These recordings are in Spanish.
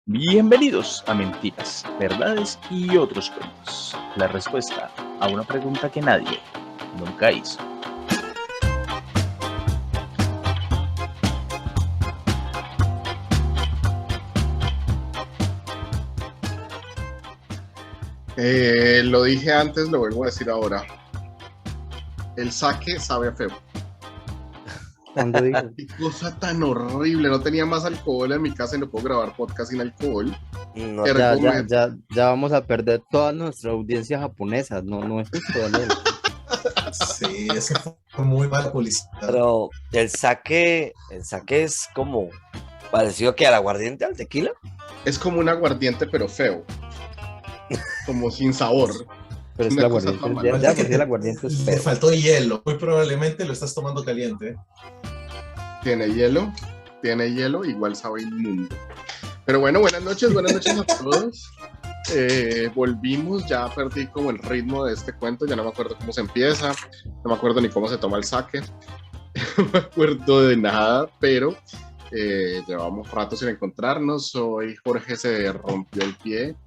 Bienvenidos a Mentiras, Verdades y otros cuentos. La respuesta a una pregunta que nadie nunca hizo. Lo dije antes, lo vuelvo a decir ahora. El saque sabe a feo. ¿Cuándo digo? Qué cosa tan horrible. No tenía más alcohol en mi casa y no puedo grabar podcast sin alcohol. No, ya vamos a perder toda nuestra audiencia japonesa. No es justo, Daniel. Sí, eso fue muy mala publicidad. Pero el sake es como parecido que al aguardiente, al tequila. Es como un aguardiente, pero feo. Como sin sabor. Pero es que el aguardiente, el aguardiente es Le feo. faltó hielo. Muy probablemente lo estás tomando caliente. Tiene hielo, igual sabe inmundo. Pero bueno, buenas noches a todos. Volvimos, ya perdí como el ritmo de este cuento, ya no me acuerdo cómo se empieza, no me acuerdo ni cómo se toma el sake, no me acuerdo de nada, pero llevamos rato sin encontrarnos. Hoy Jorge se rompió el pie,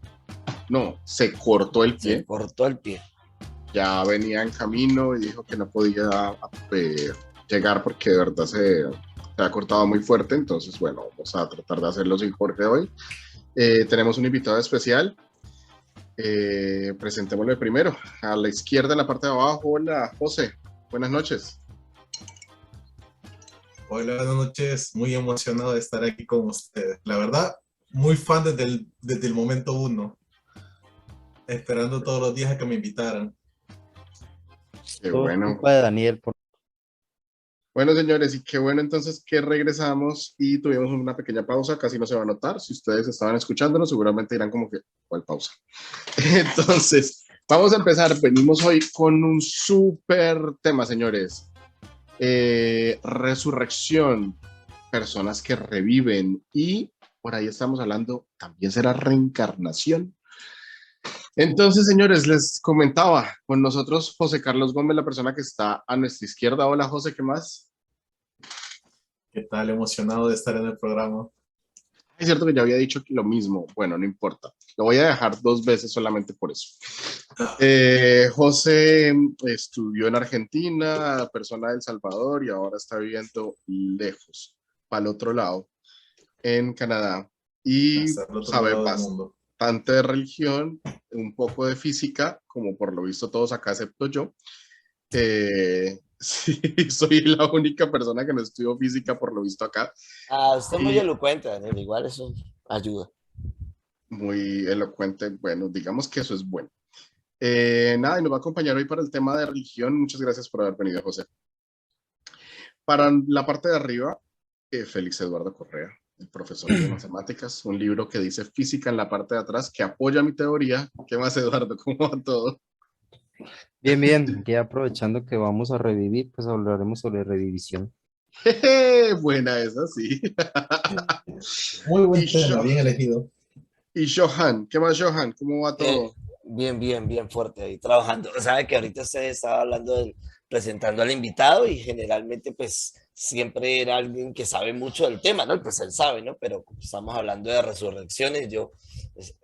no, se cortó el pie. Se cortó el pie. Ya venía en camino y dijo que no podía llegar porque de verdad se ha cortado muy fuerte, entonces bueno, vamos a tratar de hacerlo sin Jorge hoy. Tenemos un invitado especial. Presentémosle primero. A la izquierda, en la parte de abajo. Hola, José. Buenas noches. Hola, buenas noches. Muy emocionado de estar aquí con ustedes. La verdad, muy fan desde el momento uno. Esperando todos los días a que me invitaran. Qué bueno. Culpa de Daniel. Bueno, señores, y qué bueno entonces que regresamos y tuvimos una pequeña pausa, casi no se va a notar. Si ustedes estaban escuchándonos, seguramente dirán como que, ¿cuál pausa? Entonces, vamos a empezar. Venimos hoy con un súper tema, señores. Resurrección, personas que reviven y por ahí estamos hablando, también será reencarnación. Entonces, señores, les comentaba con nosotros José Carlos Gómez, la persona que está a nuestra izquierda. Hola, José, ¿qué más? ¿Qué tal? Emocionado de estar en el programa. Es cierto que ya había dicho lo mismo. Bueno, no importa. Lo voy a dejar 2 veces solamente por eso. José estudió en Argentina, persona de El Salvador, y ahora está viviendo lejos, para el otro lado, en Canadá. Y Hasta el otro sabe lado del mundo. bastante de religión, un poco de física, como por lo visto todos acá, excepto yo. Sí, soy la única persona que no estudió física por lo visto acá. Usted es muy elocuente, Daniel. Igual eso ayuda. Muy elocuente. Bueno, digamos que eso es bueno. Nada, y nos va a acompañar hoy para el tema de religión. Muchas gracias por haber venido, José. Para la parte de arriba, Félix Eduardo Correa, el profesor de matemáticas, un libro que dice física en la parte de atrás, que apoya mi teoría. ¿Qué más, Eduardo? ¿Cómo va todo? Bien, aquí aprovechando que vamos a revivir, pues hablaremos sobre revivisión. Buena esa, sí. Muy buen tema, bien elegido. Y Johan, ¿qué más, Johan? ¿Cómo va todo? Bien fuerte ahí trabajando. Sabe que ahorita usted estaba presentando al invitado y generalmente pues siempre era alguien que sabe mucho del tema, ¿no? Pues él sabe, ¿no? Pero estamos hablando de resurrecciones. Yo,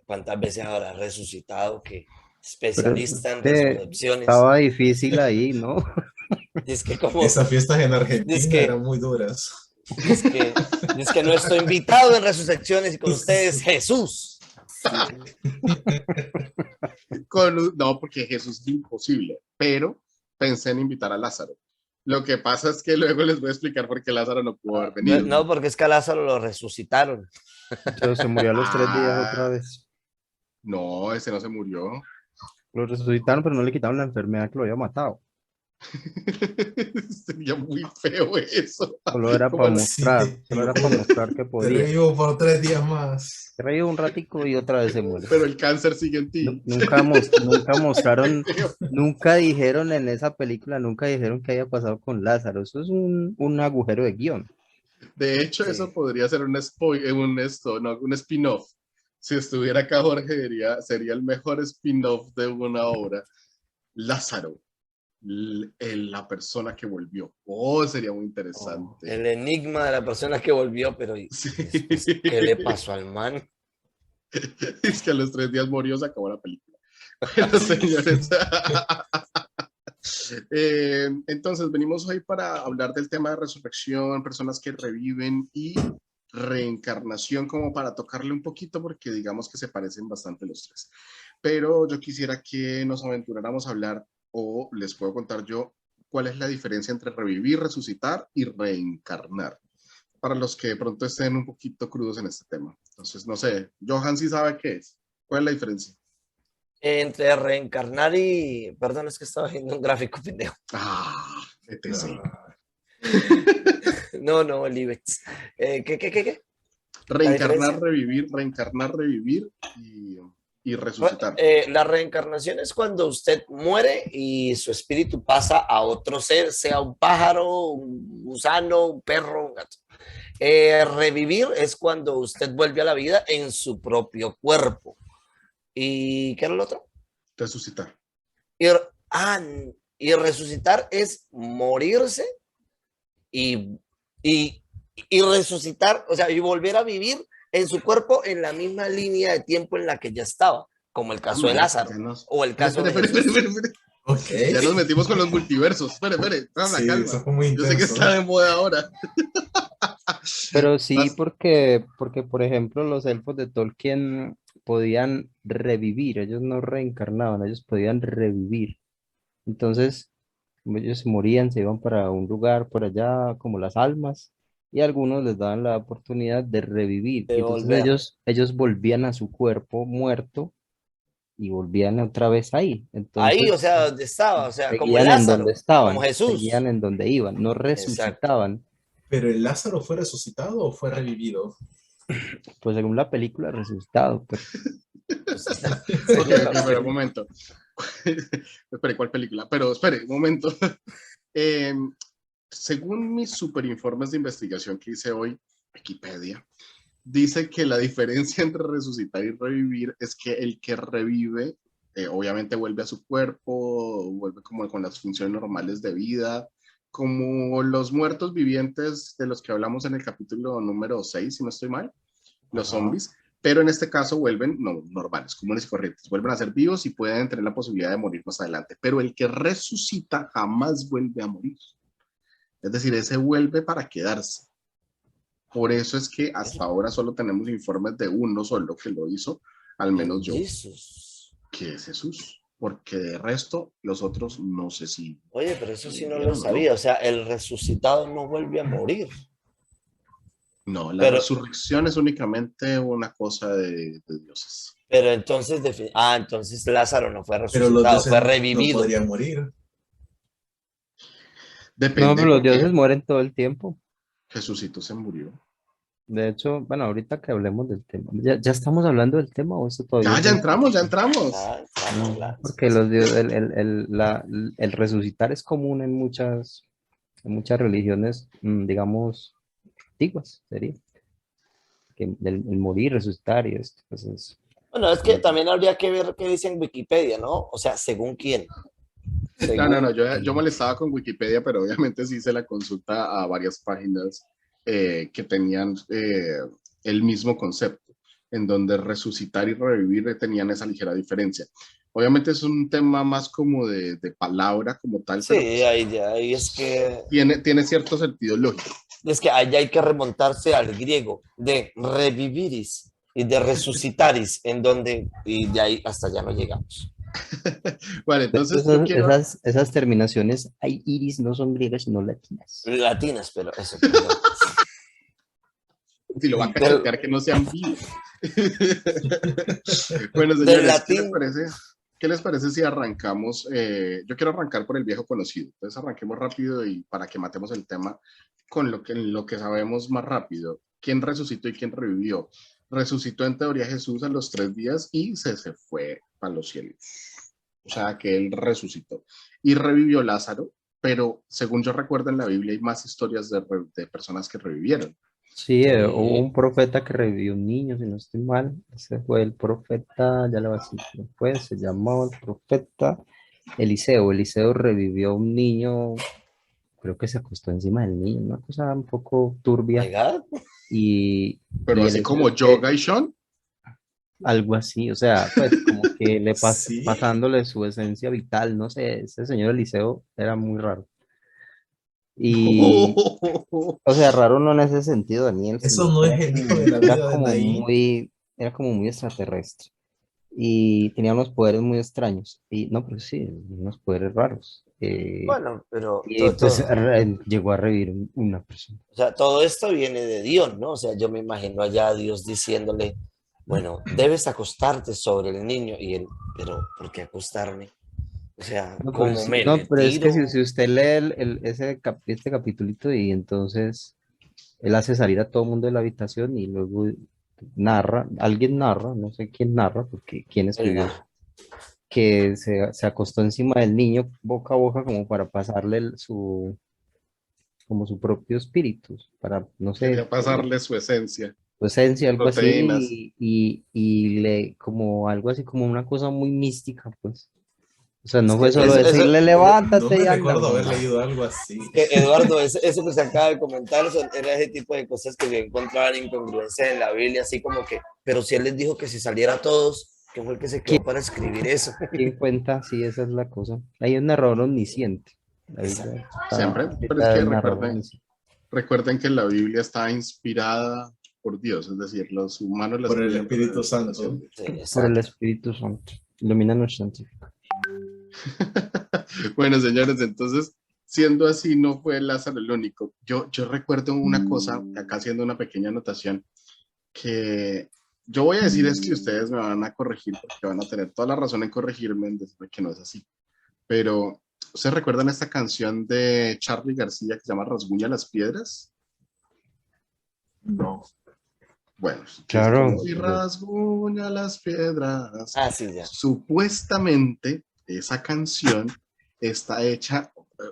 ¿cuántas veces habrá resucitado? Que especialista en resurrecciones. Estaba difícil ahí, ¿no? Es que como... Esas fiestas en Argentina eran muy duras. Es que nuestro invitado en resurrecciones y con ustedes, Jesús. No, porque Jesús es imposible, pero pensé en invitar a Lázaro. Lo que pasa es que luego les voy a explicar por qué Lázaro no pudo haber venido. No, porque es que a Lázaro lo resucitaron. Entonces se murió a los 3 días otra vez. No, ese no se murió. Lo resucitaron, pero no le quitaron la enfermedad que lo había matado. Sería muy feo eso. Solo era para mostrar, que podía. Te revivo por 3 días más. Se revive un ratico y otra vez se muere. Pero el cáncer sigue en ti. Nunca mostraron, nunca dijeron en esa película, nunca dijeron qué había pasado con Lázaro. Eso es un agujero de guión. De hecho, sí. Eso podría ser un spin-off. Si estuviera acá Jorge, sería el mejor spin-off de una obra. Lázaro, la persona que volvió. Sería muy interesante. El enigma de la persona que volvió, pero sí. ¿Qué le pasó al man? Es que a los 3 días murió, se acabó la película. Bueno, señores. Entonces, venimos hoy para hablar del tema de resurrección, personas que reviven y reencarnación, como para tocarle un poquito, porque digamos que se parecen bastante los tres. Pero yo quisiera que nos aventuráramos a hablar, o les puedo contar yo, cuál es la diferencia entre revivir, resucitar y reencarnar, para los que de pronto estén un poquito crudos en este tema. Entonces, no sé, Johan sí sabe qué es. ¿Cuál es la diferencia? Entre reencarnar y... Perdón, es que estaba viendo un gráfico pendejo. Ah, ETC. No, el IBEX. ¿Qué? Reencarnar, revivir y resucitar. La reencarnación es cuando usted muere y su espíritu pasa a otro ser, sea un pájaro, un gusano, un perro, un gato. Revivir es cuando usted vuelve a la vida en su propio cuerpo. ¿Y qué era el otro? Resucitar. Y resucitar es morirse y resucitar, o sea, y volver a vivir en su cuerpo en la misma línea de tiempo en la que ya estaba, como el caso de Lázaro o el caso de Jesús. Okay. Ya nos metimos con los multiversos. Espere, Sí, calma. eso fue muy Yo sé que intenso. está de moda ahora. Pero sí, porque, por ejemplo, los elfos de Tolkien podían revivir, ellos no reencarnaban, ellos podían revivir. Entonces, ellos se morían, se iban para un lugar por allá, como las almas, y algunos les daban la oportunidad de revivir. De Y entonces volver. ellos volvían a su cuerpo muerto y volvían otra vez ahí. Entonces, Ahí, o sea, donde estaba, o sea, como seguían en donde Lázaro, como estaban, Jesús. seguían en donde iban, no Exacto. resucitaban. ¿Pero el Lázaro fue resucitado o fue revivido? Pues según la película, resucitado. Pero Ok, pero un momento. Espere, ¿cuál película? Pero espere, un momento. Según mis superinformes de investigación que hice hoy, Wikipedia, dice que la diferencia entre resucitar y revivir es que el que revive, obviamente vuelve a su cuerpo, vuelve como con las funciones normales de vida, como los muertos vivientes de los que hablamos en el capítulo número 6, si no estoy mal, los zombies, pero en este caso vuelven normales, comunes y corrientes, vuelven a ser vivos y pueden tener la posibilidad de morir más adelante, pero el que resucita jamás vuelve a morir. Es decir, ese vuelve para quedarse. Por eso es que hasta ahora solo tenemos informes de uno solo que lo hizo, al menos yo, Jesús. que es Jesús. Porque de resto, los otros no sé si... Oye, pero eso sí no ¿no? lo sabía. O sea, el resucitado no vuelve a morir. No, la Pero- resurrección es únicamente una cosa de dioses. Pero entonces, entonces Lázaro no fue Pero los resucitado, dioses fue no revivido. podrían morir. Depende, no, pero los porque dioses mueren todo el tiempo. Jesucito se murió. De hecho, bueno, ahorita que hablemos del tema, ¿ya estamos hablando del tema o eso todavía? Ya entramos. Estamos Porque el resucitar es común en muchas religiones, digamos, antiguas, sería. Que el morir, resucitar y esto. Entonces, Bueno, es que también habría que ver qué dice en Wikipedia, ¿no? O sea, según quién. No, yo molestaba con Wikipedia, pero obviamente sí hice la consulta a varias páginas que tenían el mismo concepto, en donde resucitar y revivir tenían esa ligera diferencia. Obviamente es un tema más como de palabra como tal, Sí, pero pues, ahí es que tiene cierto sentido lógico. ahí hay que remontarse al griego de reviviris y de resucitaris, en donde, y de ahí hasta ya no llegamos. Vale, entonces yo quiero... esas terminaciones, hay iris, no son griegas, sino latinas. Latinas, pero eso. Perdón. Si lo va a cachetear, que no sean vivos. Bueno, señores, ¿qué les parece si arrancamos? Yo quiero arrancar por el viejo conocido. Entonces arranquemos rápido y para que matemos el tema con lo que sabemos más rápido. ¿Quién resucitó y quién revivió? Resucitó en teoría Jesús a los 3 días y se fue a los cielos. O sea que él resucitó. Y revivió Lázaro, pero según yo recuerdo en la Biblia hay más historias de personas que revivieron. Sí, hubo un profeta que revivió un niño, si no estoy mal. Ese fue el profeta, ya le voy a decir quién fue, se llamaba el profeta Eliseo. Eliseo revivió un niño, creo que se acostó encima del niño, una cosa un poco turbia. ¿Verdad? Y Pero y así el como hecho es Yoga y Sean. algo así, o sea, pues como que Sí, pasándole su esencia vital, no sé, ese señor Eliseo era muy raro. Y, o sea, raro no en ese sentido, Daniel, eso sino no que es el hijo de la viuda de Naín. era como muy extraterrestre y tenía unos poderes muy extraños. Y no, pues sí, unos poderes raros. Bueno, pero Y todo, pues todo, llegó a revivir una persona. o sea, todo esto viene de Dios, ¿no? O sea, yo me imagino allá a Dios diciéndole, bueno, debes acostarte sobre el niño y él, pero ¿por qué acostarme? O sea, No, pero ¿cómo sí, me no, le pero es que tiro? si usted lee este capitulito y entonces él hace salir a todo el mundo de la habitación y luego alguien narra, no sé quién narra, porque quién Él escribió eso, no. que se acostó encima del niño boca a boca como para pasarle como su propio espíritu, para, no sé, Quería pasarle su esencia, su esencia, algo proteínas. así, y como algo así como una cosa muy mística, pues. O sea, Es no que fue solo decirle No levántate y me anda, recuerdo no, haber no. leído algo así. que Eduardo, eso que se acaba de comentar era ese tipo de cosas que yo encontraba en incongruencia en la Biblia, así como que, pero si él les dijo que si saliera a todos, ¿quién fue el que se quedó para escribir eso? ¿Quién cuenta? Sí, esa es la cosa. Hay un narrador omnisciente. La Esa. Biblia está Siempre, pero es escrita de que un narrador omnisciente. recuerden que la Biblia está inspirada por Dios, es decir, los humanos la Por el escribieron para la Espíritu Santo. edificación de Sí, Por el exacto. Espíritu Santo. Ilumina nuestro científico. Bueno, señores, entonces, siendo así, no fue Lázaro el único. Yo recuerdo una cosa, acá haciendo una pequeña anotación, que yo voy a decir es que ustedes me van a corregir porque van a tener toda la razón en corregirme en decirme que no es así. Pero, ¿ustedes recuerdan esta canción de Charly García que se llama Rasguña las Piedras? No. Bueno, que dice Claro, como, y rasguña las piedras. Ah, sí, ya. Supuestamente, esa canción está hecha,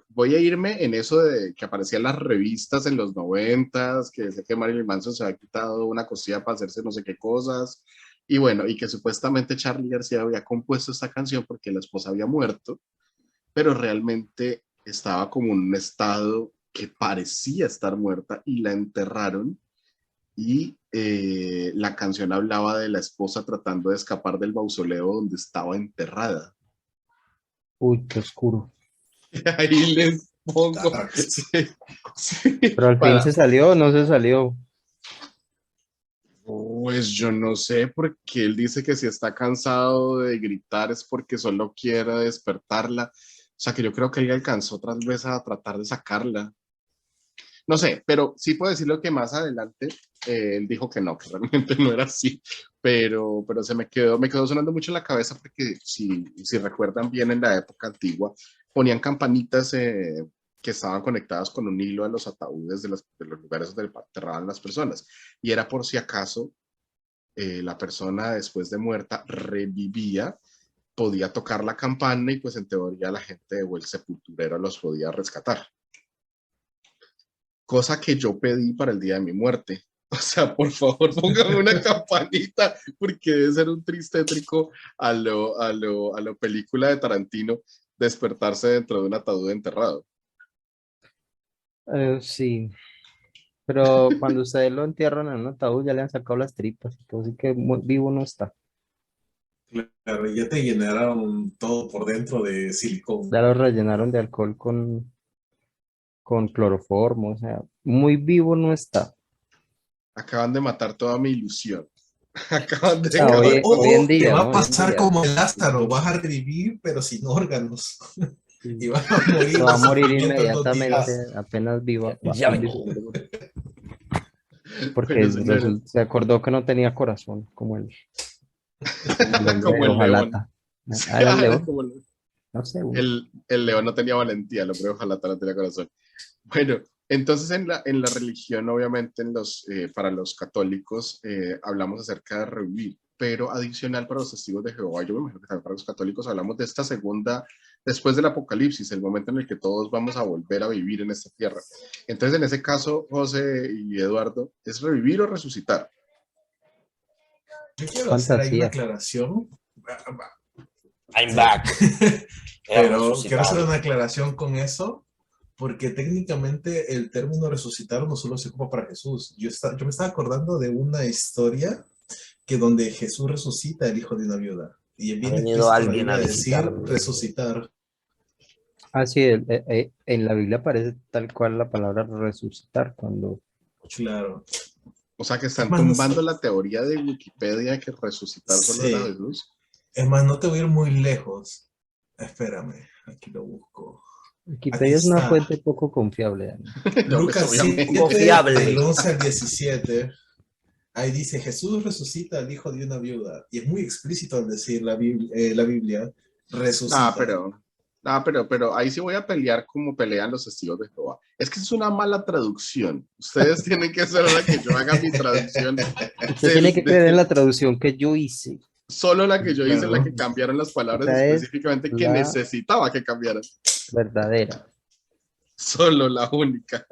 voy a irme en eso de que aparecían las revistas en los 90s, que decía que Marilyn Manson se había quitado una cosilla para hacerse no sé qué cosas, y bueno, y que supuestamente Charly García había compuesto esta canción porque la esposa había muerto, pero realmente estaba como en un estado que parecía estar muerta y la enterraron y la canción hablaba de la esposa tratando de escapar del mausoleo donde estaba enterrada. uy, qué oscuro. Ahí les pongo, Darks. sí, sí, Pero al fin para, se salió o no se salió. pues yo no sé, porque él dice que si está cansado de gritar es porque solo quiere despertarla. O sea que yo creo que él alcanzó otra vez a tratar de sacarla. No sé, pero sí puedo decir lo que más adelante él dijo que no, que realmente no era así, pero me quedó sonando mucho en la cabeza porque si recuerdan bien en la época antigua, ponían campanitas que estaban conectadas con un hilo a los ataúdes de los lugares donde enterraban las personas, y era por si acaso la persona después de muerta revivía, podía tocar la campana y pues en teoría la gente o el sepulturero los podía rescatar, cosa que yo pedí para el día de mi muerte. O sea, por favor, póngame una campanita, porque debe ser un tristétrico a lo película de Tarantino, despertarse dentro de un ataúd enterrado. Sí, pero cuando ustedes lo entierran en un ataúd ya le han sacado las tripas, así que vivo no está. Claro, ya te llenaron todo por dentro de silicón. Ya lo rellenaron de alcohol con cloroformo, o sea, muy vivo no está. Acaban de matar toda mi ilusión. Acaban de Ah, acabar hoy todo. en O te día, va ¿no? a Hoy en pasar día. como el Lázaro, vas a revivir pero sin órganos y Sí. vas a morir Se va de a morir sufrimiento en 2 días. inmediatamente, apenas viva, Ya vivo, vengo. Bueno, porque señores, se acordó que no tenía corazón, como el hombre como de el león. hojalata. Ah, era el Era león, como no sé. el león no tenía valentía, el hombre ojalá no tenía corazón. Bueno, entonces en la religión, obviamente, para los católicos, hablamos acerca de revivir, pero adicional para los testigos de Jehová, yo me imagino que también para los católicos hablamos de esta segunda, después del apocalipsis, el momento en el que todos vamos a volver a vivir en esta tierra. Entonces, en ese caso, José y Eduardo, ¿es revivir o resucitar? Yo quiero hacer ahí una Fantasía. aclaración, I'm back. He pero quiero hacer resucitado. una aclaración con eso, porque técnicamente el término resucitar no solo se ocupa para Jesús. Yo me estaba acordando de una historia que donde Jesús resucita el hijo de una viuda. Y es Ha bien venido explícito en la alguien a Biblia decir visitarme. resucitar. Ah, sí, en la Biblia aparece tal cual la palabra resucitar cuando... Claro. O sea que Es están más, no tumbando sé. la teoría de Wikipedia que resucitar solo era Sí. Jesús. Es más, no te voy a ir muy lejos. Espérame, aquí lo busco. Aquí Wikipedia es una está. fuente poco confiable, Dani. No, pues Lucas obviamente. 7, del Confiable. 11 al 17. Ahí dice, Jesús resucita al hijo de una viuda. Y es muy explícito al decir la Biblia, Ah, resucita. pero ahí sí voy a pelear como pelean los testigos de Jehová. Es que es una mala traducción. Ustedes tienen que ser la que yo haga mi traducción. Usted tiene que creer en la traducción que yo hice. Solo la que yo hice, en la Claro. que cambiaron las palabras Esa es específicamente que la necesitaba que cambiaran. verdadera. Solo la única.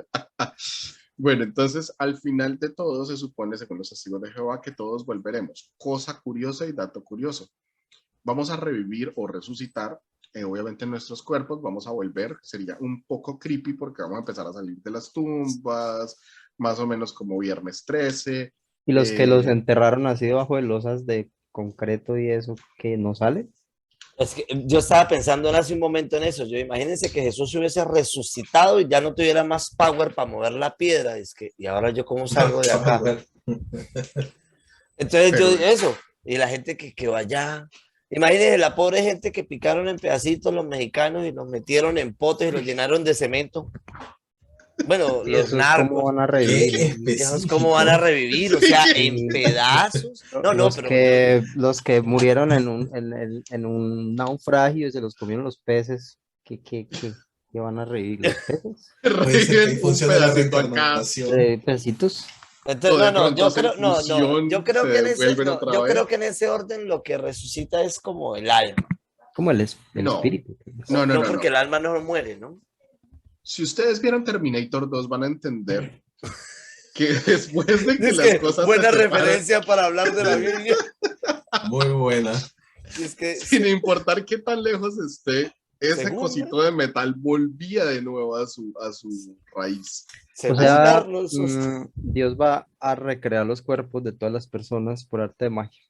Bueno, entonces al final de todo se supone, según los testigos de Jehová, que todos volveremos. Cosa curiosa y dato curioso. Vamos a revivir o resucitar, obviamente en nuestros cuerpos, vamos a volver. Sería un poco creepy porque vamos a empezar a salir de las tumbas, más o menos como viernes 13. Y los que los Eh, enterraron así debajo de losas de concreto y eso, que no sale. Es que yo estaba pensando hace un momento en eso. Yo imagínense que Jesús se hubiese resucitado y ya no tuviera más power para mover la piedra. Es que, y ahora yo cómo salgo de acá. Entonces Pero- yo eso, y la gente que vaya. Imagínense la pobre gente que picaron en pedacitos los mexicanos y los metieron en potes y los llenaron de cemento. Bueno, Y los eso es como narcos. van a Qué revivir. Esos cómo van a revivir, o sea, en pedazos. No, Los pero los que murieron en un naufragio y se los comieron los peces, ¿qué van a revivir? ¿Los peces? Puede ser que ahí reviven un funcione la pedacito acá. reencarnación. ¿Pecitos? entonces, O de no, pronto yo hacen creo, no, fusión, yo creo se que en ese, devuelven no, otra yo vez. creo que en ese orden lo que resucita es como el alma. Como el No. espíritu. No, No, porque el alma no muere, ¿no? Si ustedes vieron Terminator 2 van a entender que después de que Es las que cosas buena se separan, referencia para hablar de la Biblia. Muy buena. Es que sin importar qué tan lejos esté, ese Según, cosito de metal volvía de nuevo a su raíz. O según sea, Carlos, Dios va a recrear los cuerpos de todas las personas por arte de magia.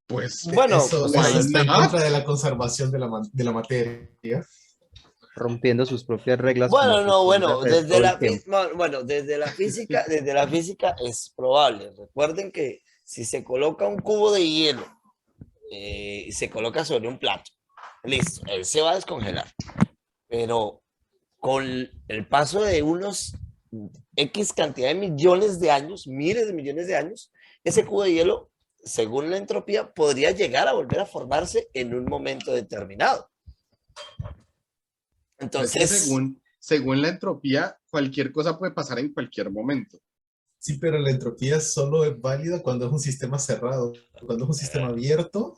Pues, bueno, Eso why está en not? contra de la conservación de la materia. Rompiendo sus propias reglas. bueno, como no, Jesús bueno, hace todo el tiempo. bueno, desde la física es probable. Recuerden que si se coloca un cubo de hielo y se coloca sobre un plato, listo, él se va a descongelar. Pero con el paso de unos X cantidad de millones de años, miles de millones de años, ese cubo de hielo, según la entropía, podría llegar a volver a formarse en un momento determinado. Pero es que Entonces, según la entropía, cualquier cosa puede pasar en cualquier momento. Sí, pero la entropía solo es válida cuando es un sistema cerrado. Cuando es un sistema abierto,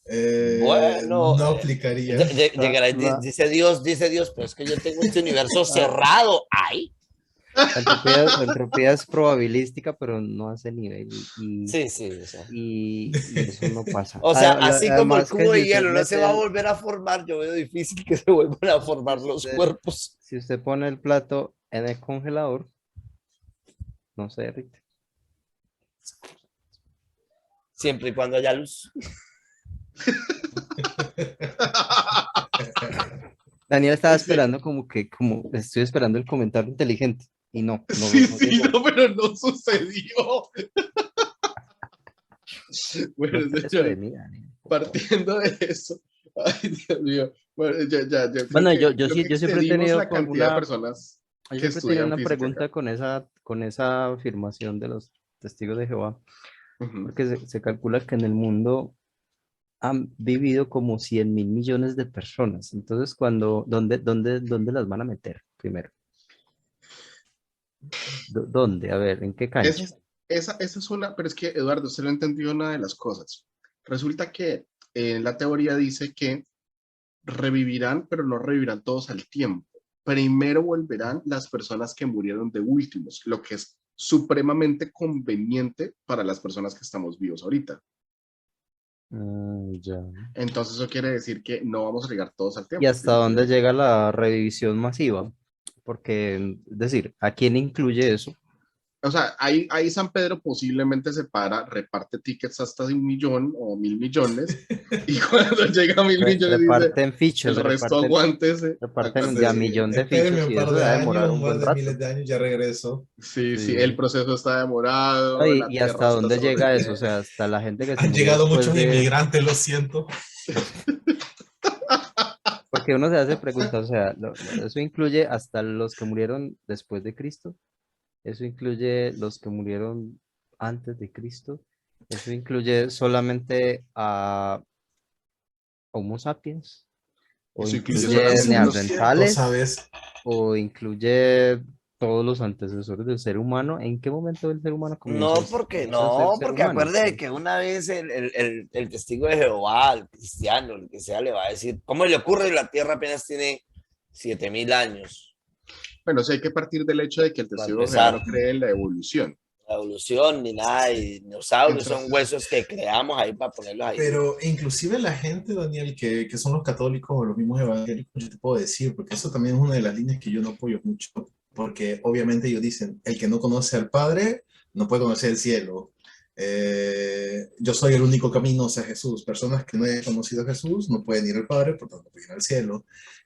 bueno, no aplicaría. llegará, La- dice Dios, pero es que yo tengo este universo cerrado. ¡Ay! La entropía es probabilística, pero no a ese nivel. Sí, sí, o sea. Y eso no pasa. O sea, así como el Además que cubo si de usted hielo no se va a mete volver a formar, yo veo difícil que se vuelvan a formar los cuerpos. si usted pone el plato en el congelador, no se derrite. Siempre y cuando haya luz. Daniel estaba Sí. esperando como estoy esperando el comentario inteligente. Y no Sí, llegó. no, pero no sucedió. Bueno, No espere eso de señores, mí, Daniel. partiendo de eso, ay, Dios mío. Bueno, ya creo Bueno, que yo creo que siempre he excedimos tenido la como cantidad de personas yo que siempre he tenido estudian una física pregunta acá. con esa afirmación de los testigos de Jehová, Ujú. porque se calcula que en el mundo han vivido como 100.000 millones de personas. Entonces, ¿dónde las van a meter primero? ¿Dónde? A ver, ¿en qué cancha? Esa es una, pero es que Eduardo, usted no entendió una de las cosas. Resulta que la teoría dice que revivirán, pero no revivirán todos al tiempo. Primero volverán las personas que murieron de últimos, lo que es supremamente conveniente para las personas que estamos vivos ahorita. Ya. Entonces eso quiere decir que no vamos a llegar todos al tiempo. ¿Y hasta dónde llega la revivisión masiva? Porque, es decir, ¿a quién incluye eso? O sea, ahí San Pedro posiblemente se para, reparte tickets hasta 1.000.000 o 1.000.000.000 y cuando llega a 1.000.000.000 dice, Reparten el fichos, resto aguántese. reparten de a Aguántese. millón de Espérenme fichos un y par eso de va a demorar años, un un par buen de miles rato. de años, ya regreso. Sí, sí, el Sí. proceso está No, demorado, la y tierra hasta está dónde sobre... llega eso, o sea, hasta la gente que se Han murió llegado después muchos de, inmigrantes, lo siento. porque uno se hace preguntas, o sea, eso incluye hasta los que murieron después de Cristo, eso incluye los que murieron antes de Cristo, eso incluye solamente a Homo sapiens, o Eso incluye incluye solamente Eso a no es los... cierto, neandertales, ¿sabes? o incluye todos los antecesores del ser humano. ¿En qué momento el ser humano comienza a ser No, ser porque humano? acuérdate Pues, que una vez el testigo de Jehová, el cristiano, el que sea, le va a decir, ¿cómo le ocurre? La tierra apenas tiene 7000 años Bueno, sí hay que partir del hecho de que el para testigo de Jehová empezar. no cree en la evolución. La evolución ni nada, y dinosaurios son Entonces, huesos que creamos ahí para ponerlos ahí. Pero inclusive la gente, Daniel, que son los católicos o los mismos evangélicos, yo te puedo decir, porque eso también es una de las líneas que yo no apoyo mucho, porque obviamente ellos dicen, el que no conoce al Padre no puede conocer el cielo. Yo soy el único camino hacia Jesús. Personas que no hayan conocido a Jesús no pueden ir al Padre, por tanto, no pueden ir al cielo.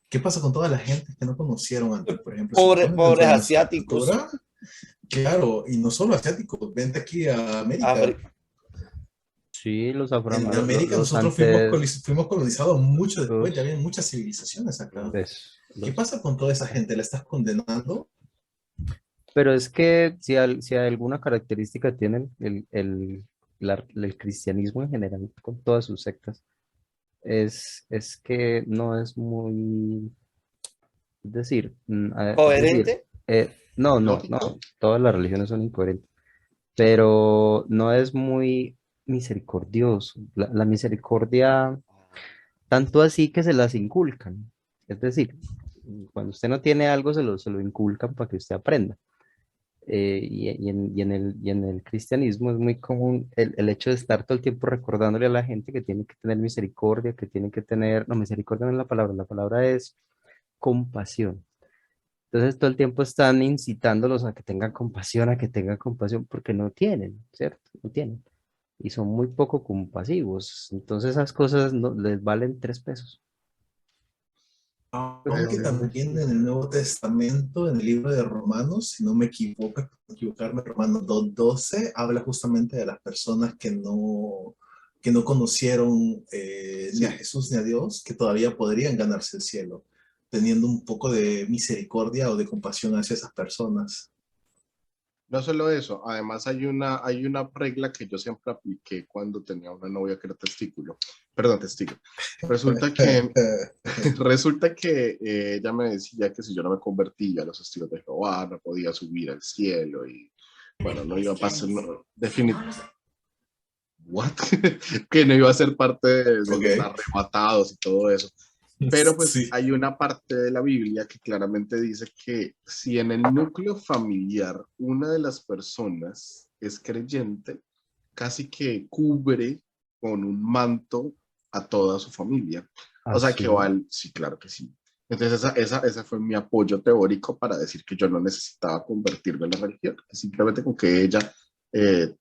¿Qué pasa con toda la gente que no conocieron antes? Por ejemplo, si te pones dentro Pobres de nuestra asiáticos, cultura, claro, y no solo asiáticos, vente aquí a América. sí, En América los nosotros antes, fuimos colonizados mucho después, ya los, había muchas civilizaciones acá. pues, ¿Qué pasa con toda esa gente? ¿La estás condenando? pero es que si alguna característica tiene el cristianismo en general, con todas sus sectas, es que no es muy, es decir, coherente. lógico. todas las religiones son incoherentes, pero no es muy misericordioso. La misericordia, tanto así que se las inculcan. Es decir, cuando usted no tiene algo, se lo inculcan para que usted aprenda. Y en el cristianismo es muy común el hecho de estar todo el tiempo recordándole a la gente que tiene que tener misericordia, que tiene que tener, no, misericordia no es la palabra es compasión. Entonces todo el tiempo están incitándolos a que tengan compasión, porque no tienen, ¿cierto? No tienen. Y son muy poco compasivos. Entonces esas cosas no, les valen 3 pesos. Pues Aunque no, también en el Nuevo Testamento, en el libro de Romanos, si no me equivoco, equivocarme, Romanos 2:12 habla justamente de las personas que no conocieron ni a Sí. Jesús ni a Dios, que todavía podrían ganarse el cielo, teniendo un poco de misericordia o de compasión hacia esas personas. No solo eso, además hay una regla que yo siempre apliqué cuando tenía una novia que era testículo, perdón, testigo. Resulta que, resulta que ella me decía que si yo no me convertía a los testigos de Jehová, no podía subir al cielo y bueno, no iba a pasar, no, what? Que no iba a ser parte de Ok. los arrebatados y todo eso. Pero pues Sí. hay una parte de la Biblia que claramente dice que si en el núcleo familiar una de las personas es creyente, casi que cubre con un manto a toda su familia. O sea que así. sí, claro que sí. Entonces ese fue mi apoyo teórico para decir que yo no necesitaba convertirme en la religión. Simplemente con que ella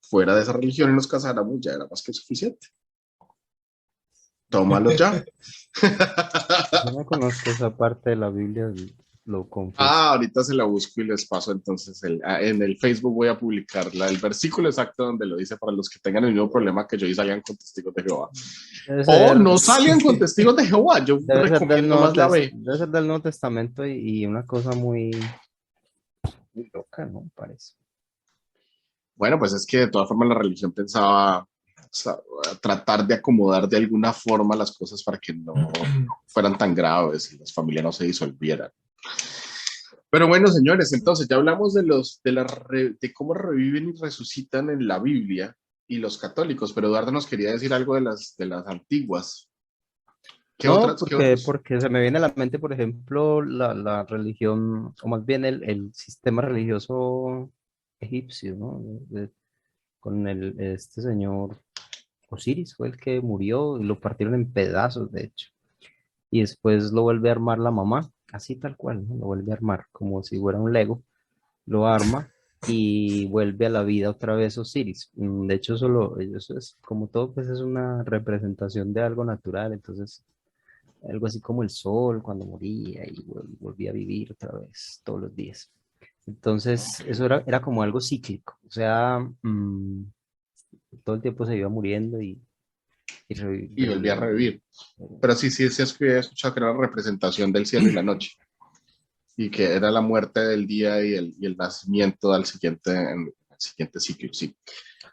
fuera de esa religión y nos casáramos ya era más que suficiente. Tómalo ya. Yo no conozco esa parte de la Biblia, lo confieso. Ahorita se la busco y les paso entonces en el Facebook voy a publicar el versículo exacto donde lo dice para los que tengan el mismo problema que yo y salgan con testigos de Jehová. Debe O ser, no salgan con testigos de Jehová, yo recomiendo más la B. Debe ser del Nuevo Testamento y una cosa muy, muy loca, ¿no? Parece. Bueno, pues es que de todas formas la religión pensaba tratar de acomodar de alguna forma las cosas para que no fueran tan graves y las familias no se disolvieran. Pero bueno, señores, entonces ya hablamos de cómo reviven y resucitan en la Biblia y los católicos, pero Eduardo nos quería decir algo de las antiguas. ¿Qué No, otras? ¿Qué otros? porque se me viene a la mente, por ejemplo, la religión, o más bien el sistema religioso egipcio, ¿no? Con este señor Osiris fue el que murió y lo partieron en pedazos, de hecho. Y después lo vuelve a armar la mamá, así tal cual, ¿no? Lo vuelve a armar, como si fuera un Lego, lo arma y vuelve a la vida otra vez Osiris. De hecho, eso es como todo, pues es una representación de algo natural, entonces algo así como el sol cuando moría y volvía a vivir otra vez todos los días. Entonces, eso era como algo cíclico, o sea, todo el tiempo se iba muriendo y Y volví a revivía. revivir. Pero sí, es que había escuchado que era la representación del cielo y la noche. Y que era la muerte del día y el nacimiento al siguiente ciclo, sí.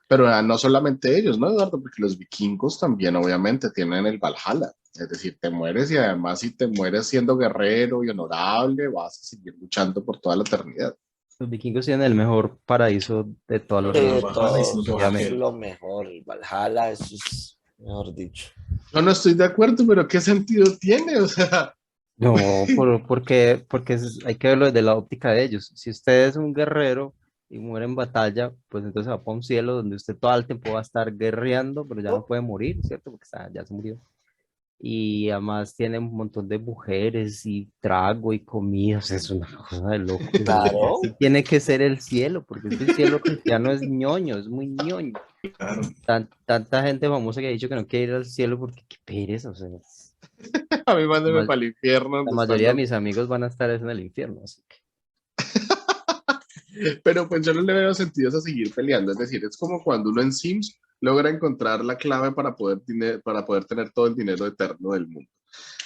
Pero no solamente ellos, ¿no, Eduardo? Porque los vikingos también, obviamente, tienen el Valhalla. Es decir, te mueres y además si te mueres siendo guerrero y honorable, vas a seguir luchando por toda la eternidad. Los vikingos tienen el mejor paraíso de todas las Claro, De religiones, Valhalla y si no todos, te vas a eso es Hel. lo mejor, el Valhalla, eso es mejor dicho. Yo no estoy de acuerdo, pero ¿qué sentido tiene? O sea, No, porque hay que verlo desde la óptica de ellos. Si usted es un guerrero y muere en batalla, pues entonces va para un cielo donde usted todo el tiempo va a estar guerreando, pero ya no puede morir, ¿cierto? Porque ya se murió. Y además tiene un montón de mujeres y trago y comida, o sea, es una cosa de loco. Claro, Sí tiene que ser el cielo, porque es que el cielo cristiano es ñoño, es muy ñoño. Claro, Tanta gente famosa que ha dicho que no quiere ir al cielo porque qué pereza, o sea, a mí mándeme la para el infierno la donde están mayoría de los... mis amigos van a estar en el infierno, así que. Pero pues yo no le veo sentido a seguir peleando. Es decir, es como cuando uno en Sims logra encontrar la clave para poder tener todo el dinero eterno del mundo.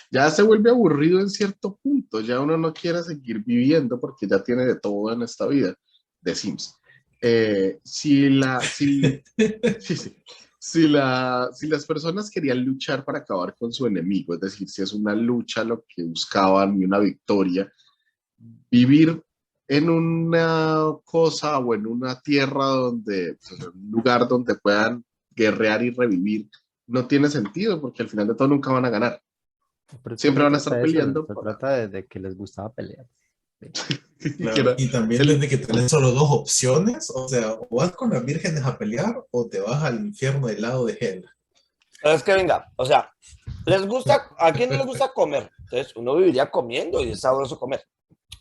Ya se vuelve aburrido en cierto punto, ya uno no quiere seguir viviendo porque ya tiene de todo en esta vida de Sims. Si la, si, sí, sí. Si las personas querían luchar para acabar con su enemigo, es decir, si es una lucha lo que buscaban y una victoria, vivir en una cosa o en una tierra donde, pues, en un lugar donde puedan guerrear y revivir, no tiene sentido porque al final de todo nunca van a ganar. Pero es que no Siempre se van a trata estar de eso, peleando se para trata de que les gustaba pelear. Sí. que claro. era Y también el, desde que tenés solo dos opciones, o sea, o vas con las vírgenes a pelear o te vas al infierno del lado de Hel. pero es que venga, o sea, les gusta, ¿a quién no les gusta comer? Entonces, uno viviría comiendo y es sabroso comer.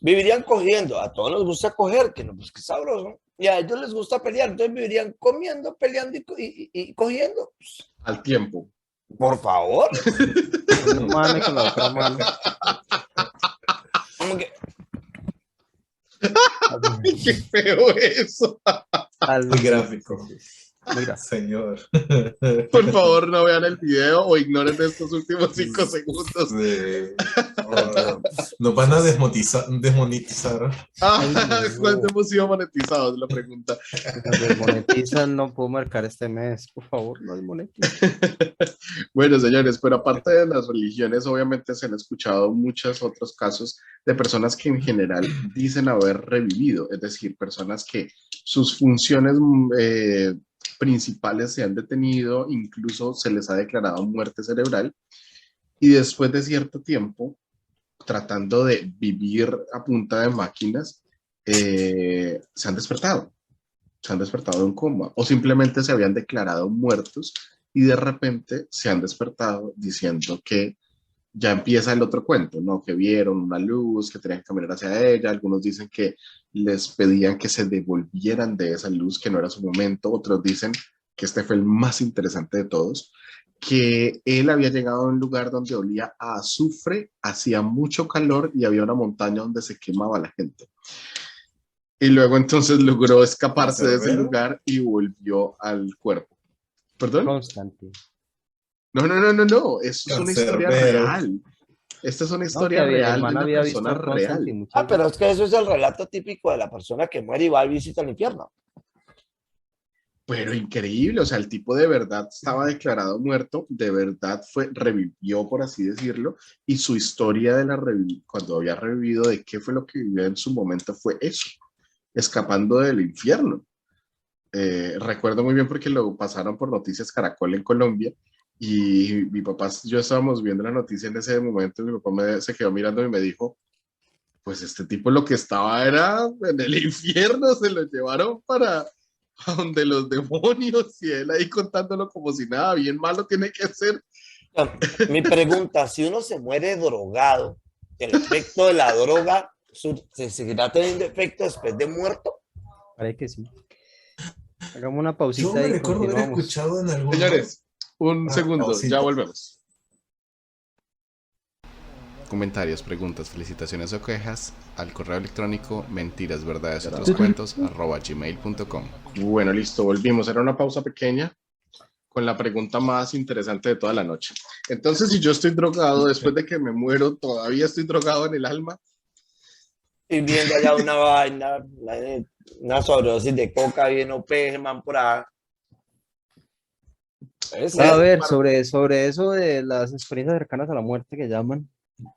Vivirían cogiendo, a todos nos gusta coger, que no, pues que sabroso. Y a ellos les gusta pelear, entonces vivirían comiendo, peleando y cogiendo. al tiempo. Por favor. Con una mano y con la otra mano. Como que, Qué feo eso. Muy gráfico. Muy gráfico. Señor. Por favor, no vean el video o ignoren estos últimos 5 segundos. Sí. Oh, nos van a desmonetizar. Ay, ¿Cuánto no. hemos sido monetizados? La pregunta. Si nos desmonetizan, no puedo marcar este mes. Por favor, no desmonetizan. Bueno, señores, pero aparte de las religiones, obviamente se han escuchado muchos otros casos de personas que en general dicen haber revivido, es decir, personas que sus funciones principales se han detenido, incluso se les ha declarado muerte cerebral, y después de cierto tiempo, tratando de vivir a punta de máquinas, se han despertado de un coma, o simplemente se habían declarado muertos y de repente se han despertado diciendo que ya empieza el otro cuento, ¿no? Que vieron una luz, que tenían que caminar hacia ella, algunos dicen que les pedían que se devolvieran de esa luz, que no era su momento, otros dicen que este fue el más interesante de todos, que él había llegado a un lugar donde olía a azufre, hacía mucho calor y había una montaña donde se quemaba la gente. Y luego entonces logró escaparse de ese ¿Cancerbero? lugar y volvió al cuerpo. ¿Perdón? Constantine. No, eso es una historia Cancerbero. real. Esta es una No, historia el real de man una había visto persona a Constantine real. muchas pero veces. es que eso es el relato típico de la persona que muere y va a visitar el infierno. Pero increíble, o sea, el tipo de verdad estaba declarado muerto, de verdad revivió, por así decirlo, y su historia de cuando había revivido, de qué fue lo que vivió en su momento, fue eso, escapando del infierno. Recuerdo muy bien porque lo pasaron por Noticias Caracol en Colombia, y mi papá, yo estábamos viendo la noticia en ese momento, y mi papá se quedó mirando y me dijo, pues este tipo lo que estaba era en el infierno, se lo llevaron para a donde los demonios y él ahí contándolo como si nada, bien malo tiene que ser. Mi pregunta, si uno se muere drogado, ¿el efecto de la droga se seguirá teniendo efecto después de muerto? Parece que sí. Hagamos una Yo pausita me y recuerdo haber continuamos. escuchado en algún... Señores, un Ah, segundo, pausita. ya volvemos. Comentarios, preguntas, felicitaciones o quejas al correo electrónico mentirasverdadesyotroscuentos@gmail.com. Bueno, listo, volvimos. Era una pausa pequeña con la pregunta más interesante de toda la noche. Entonces, si yo estoy drogado después de que me muero, todavía estoy drogado en el alma. Y viendo allá una vaina, una sobredosis de coca, bien OP, man, por ahí. A ver, sobre eso de las experiencias cercanas a la muerte que llaman,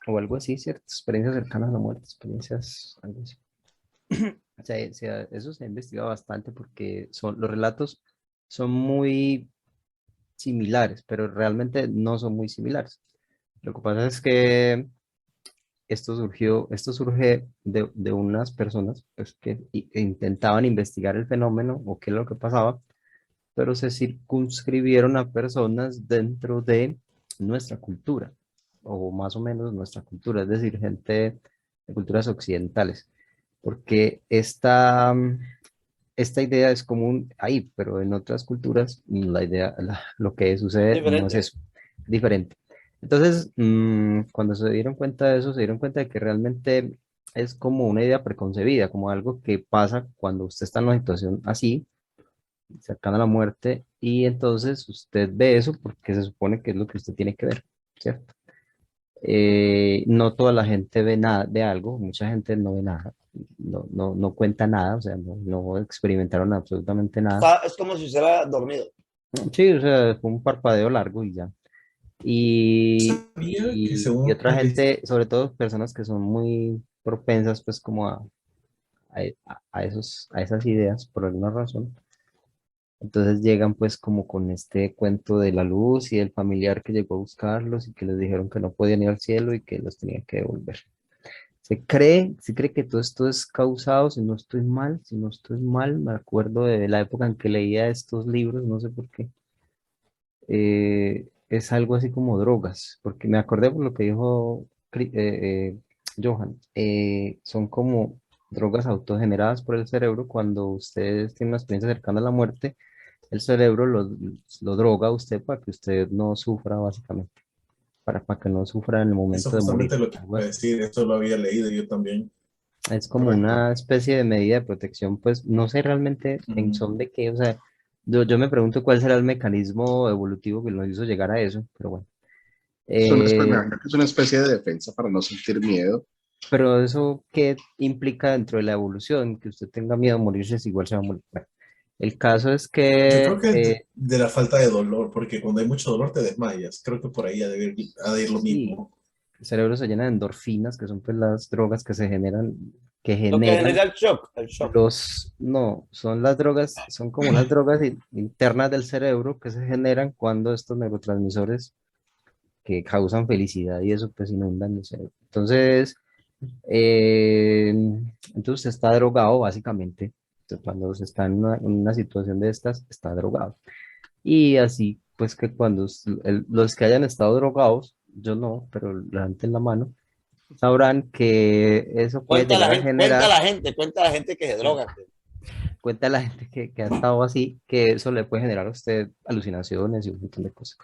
o algo así, ¿cierto? Experiencias cercanas a la muerte, experiencias, algo así. Eso se ha investigado bastante porque los relatos son muy similares, pero realmente no son muy similares. Lo que pasa es que esto surge de unas personas pues, que intentaban investigar el fenómeno o qué es lo que pasaba, pero se circunscribieron a personas dentro de nuestra cultura, o más o menos nuestra cultura, es decir, gente de culturas occidentales, porque esta idea es común ahí, pero en otras culturas lo que sucede no es Diferente. eso, diferente. Entonces, cuando se dieron cuenta de eso, se dieron cuenta de que realmente es como una idea preconcebida, como algo que pasa cuando usted está en una situación así, cercana a la muerte, y entonces usted ve eso porque se supone que es lo que usted tiene que ver, ¿cierto? No toda la gente ve nada, ve algo, mucha gente no ve nada, no cuenta nada, o sea, no experimentaron absolutamente nada. Es como si estuviera dormido. Sí, o sea, fue un parpadeo largo y ya. Sabía que Y según otra gente, sobre todo personas que son muy propensas pues como a esas ideas por alguna razón. Entonces llegan pues como con este cuento de la luz y el familiar que llegó a buscarlos y que les dijeron que no podían ir al cielo y que los tenían que devolver. Se cree que todo esto es causado, si no estoy mal, me acuerdo de la época en que leía estos libros, no sé por qué, es algo así como drogas, porque me acordé por lo que dijo Johan, son como drogas autogeneradas por el cerebro cuando ustedes tienen una experiencia cercana a la muerte, el cerebro lo droga a usted para que usted no sufra básicamente, para que no sufra en el eso momento de morir, justamente lo que algo iba a así. decir, esto lo había leído yo también. Es como Correcto. una especie de medida de protección, pues no sé realmente en Mm. son de qué, o sea, yo me pregunto cuál será el mecanismo evolutivo que nos hizo llegar a eso, pero bueno. Me Eh, imagino que es una especie de defensa para no sentir miedo. pero eso, ¿qué implica dentro de la evolución? Que usted tenga miedo a morirse, es igual se va a morir. Bueno, el caso es Yo creo que que de la falta de dolor, porque cuando hay mucho dolor te desmayas. Creo que por ahí ha de ir lo sí, mismo. el cerebro se llena de endorfinas, que son pues las drogas que se generan, que Lo que generan genera el shock, el shock. no, son las drogas, son como unas drogas internas del cerebro que se generan cuando estos neurotransmisores que causan felicidad y eso pues inundan el cerebro. Eh, entonces usted está drogado básicamente. Entonces, cuando se está en una situación de estas, está drogado. Y así pues que cuando los que hayan estado drogados, yo no, pero levanten la mano, sabrán que eso puede Cuenta la llegar a gente, cuenta generar. la gente, cuenta la gente que se droga. Cuenta la gente que ha estado así, que eso le puede generar a usted alucinaciones y un montón de cosas.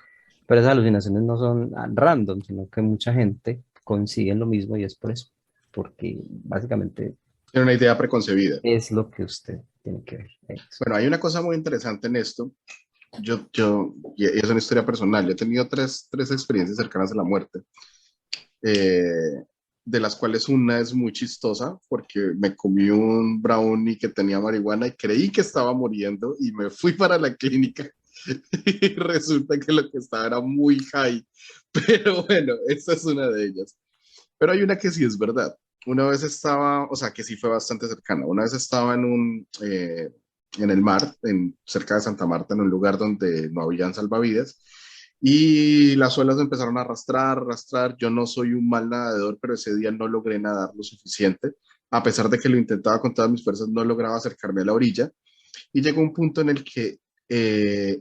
Pero esas alucinaciones no son random, sino que mucha gente consigue lo mismo y es por eso, porque básicamente Tiene una idea preconcebida. es lo que usted tiene que ver. Eso. Bueno, hay una cosa muy interesante en esto. Y es una historia personal. Yo he tenido tres experiencias cercanas a la muerte, eh, de las cuales una es muy chistosa porque me comí un brownie que tenía marihuana y creí que estaba muriendo y me fui para la clínica y resulta que lo que estaba era muy high. Pero bueno, esta es una de ellas. Pero hay una que sí es verdad. Una vez estaba, o sea, que sí fue bastante cercana. Una vez estaba en el mar, cerca de Santa Marta, en un lugar donde no habían salvavidas, y las olas me empezaron a arrastrar, arrastrar. Yo no soy un mal nadador, pero ese día no logré nadar lo suficiente. A pesar de que lo intentaba con todas mis fuerzas, no lograba acercarme a la orilla. Y llegó un punto en el que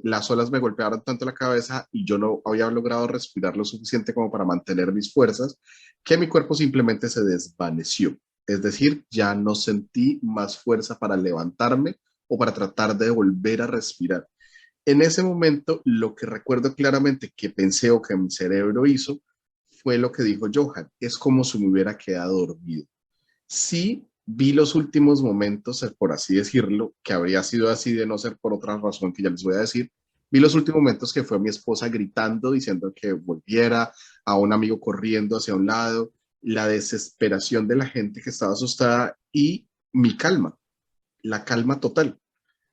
las olas me golpearon tanto la cabeza y yo no había logrado respirar lo suficiente como para mantener mis fuerzas, que mi cuerpo simplemente se desvaneció. Es decir, ya no sentí más fuerza para levantarme o para tratar de volver a respirar. En ese momento, lo que recuerdo claramente que pensé o que mi cerebro hizo fue lo que dijo Johan, es como si me hubiera quedado dormido. Sí vi los últimos momentos, por así decirlo, que habría sido así de no ser por otra razón que ya les voy a decir. Vi los últimos momentos que fue mi esposa gritando, diciendo que volviera, a un amigo corriendo hacia un lado, la desesperación de la gente que estaba asustada y mi calma, la calma total,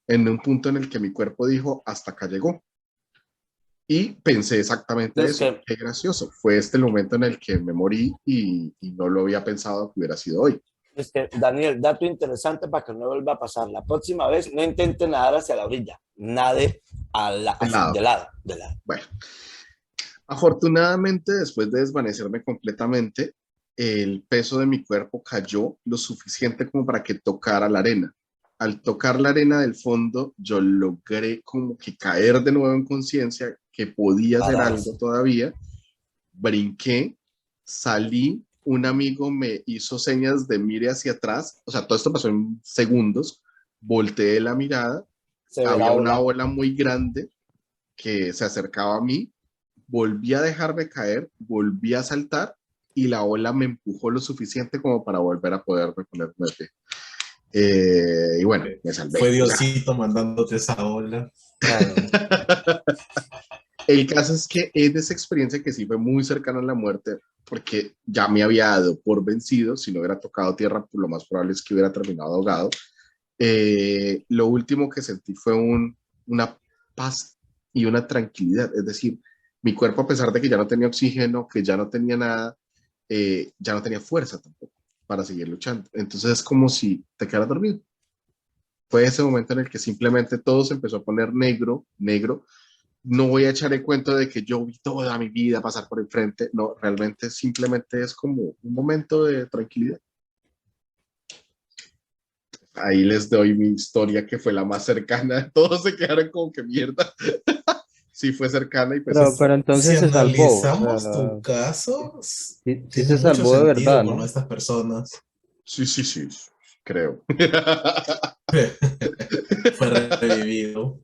en un punto en el que mi cuerpo dijo, hasta acá llegó. Y pensé exactamente Es eso. que, Qué gracioso. Fue este el momento en el que me morí y no lo había pensado que hubiera sido hoy. Daniel, dato interesante para que no vuelva a pasar. La próxima vez no intente nadar hacia la orilla, nade De lado. de lado, de lado. Bueno, afortunadamente, después de desvanecerme completamente, el peso de mi cuerpo cayó lo suficiente como para que tocara la arena. Al tocar la arena del fondo, yo logré como que caer de nuevo en conciencia, que podía hacer algo Pararse. todavía. Brinqué, salí, un amigo me hizo señas de mire hacia atrás, o sea, todo esto pasó en segundos, volteé la mirada, Severa había una ola. ola muy grande que se acercaba a mí, volví a dejarme caer, volví a saltar y la ola me empujó lo suficiente como para volver a poderme ponerme de pie. Y bueno, me Fue salvé. O sea, Diosito mandándote esa ola. Claro. el caso es que es de esa experiencia que sí fue muy cercana a la muerte, porque ya me había dado por vencido, si no hubiera tocado tierra, pues lo más probable es que hubiera terminado ahogado. Lo último que sentí fue una paz y una tranquilidad, es decir, mi cuerpo a pesar de que ya no tenía oxígeno, que ya no tenía nada, ya no tenía fuerza tampoco para seguir luchando. Entonces es como si te quedaras dormido. Fue ese momento en el que simplemente todo se empezó a poner negro, negro. No voy a echar el cuento de que yo vi toda mi vida pasar por enfrente, no, realmente simplemente es como un momento de tranquilidad. Ahí les doy mi historia que fue la más cercana, todos se quedaron como que mierda, sí fue cercana y pues Pero Si entonces se salvó, o analizamos tu sea, caso, sí tiene se mucho salvó de sentido verdad, por ¿no? nuestras personas. sí, sí, sí, creo. Fue revivido.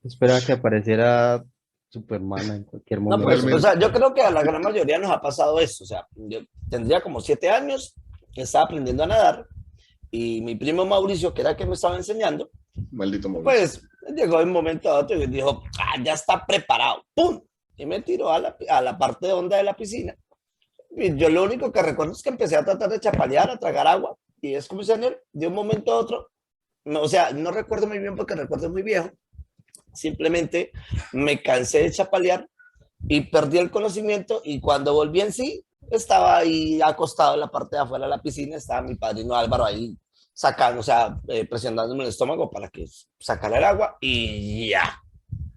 Espera que apareciera Superman en cualquier No, pues, o momento. Realmente, sea, yo creo que a la gran mayoría nos ha pasado eso. O sea, yo tendría como 7 años, estaba aprendiendo a nadar y mi primo Mauricio, que era el que me estaba enseñando, maldito Mauricio. pues llegó de un momento a otro y dijo, ah, ya está preparado, ¡pum! Y me tiró a la parte honda de la piscina. Y yo lo único que recuerdo es que empecé a tratar de chapalear, a tragar agua, y es como si en él, de un momento a otro, no, o sea, no recuerdo muy bien porque recuerdo muy viejo, simplemente me cansé de chapalear y perdí el conocimiento y cuando volví en sí, estaba ahí acostado en la parte de afuera de la piscina, estaba mi padrino Álvaro ahí sacando, o sea, presionándome el estómago para que sacara el agua y ya,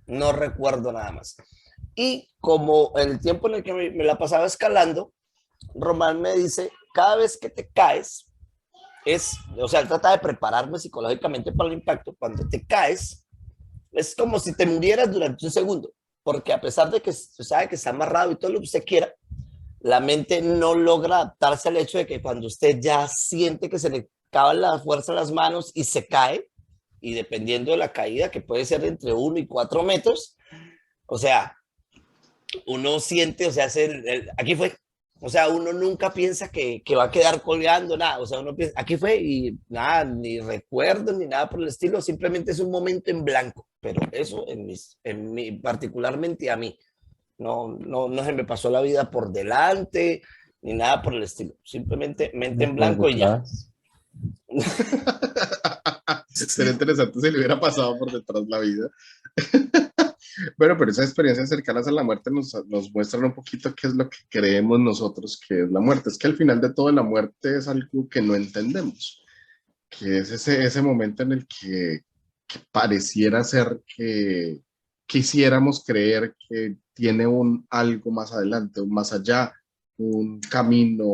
no recuerdo nada más. Y como en el tiempo en el que me la pasaba escalando, Román me dice, cada vez que te caes, o sea, él trata de prepararme psicológicamente para el impacto, cuando te caes, es como si te murieras durante un segundo, porque a pesar de que se sabe que está amarrado y todo lo que usted quiera, la mente no logra adaptarse al hecho de que cuando usted ya siente que se le acaba la fuerza en las manos y se cae, y dependiendo de la caída, que puede ser entre 1 y 4 metros, o sea, uno siente, o sea, aquí fue, o sea, uno nunca piensa que va a quedar colgando, nada, o sea, uno piensa, aquí fue y nada, ni recuerdo ni nada por el estilo, simplemente es un momento en blanco, pero eso particularmente a mí, no se me pasó la vida por delante, ni nada por el estilo, simplemente mente en Por blanco y ya. detrás. Sería Sí. interesante si le hubiera pasado por detrás la vida. Bueno, pero esas experiencias cercanas a la muerte nos muestran un poquito qué es lo que creemos nosotros que es la muerte. Es que al final de todo la muerte es algo que no entendemos, que es ese momento en el que pareciera ser que quisiéramos creer que tiene un algo más adelante, un más allá, un camino,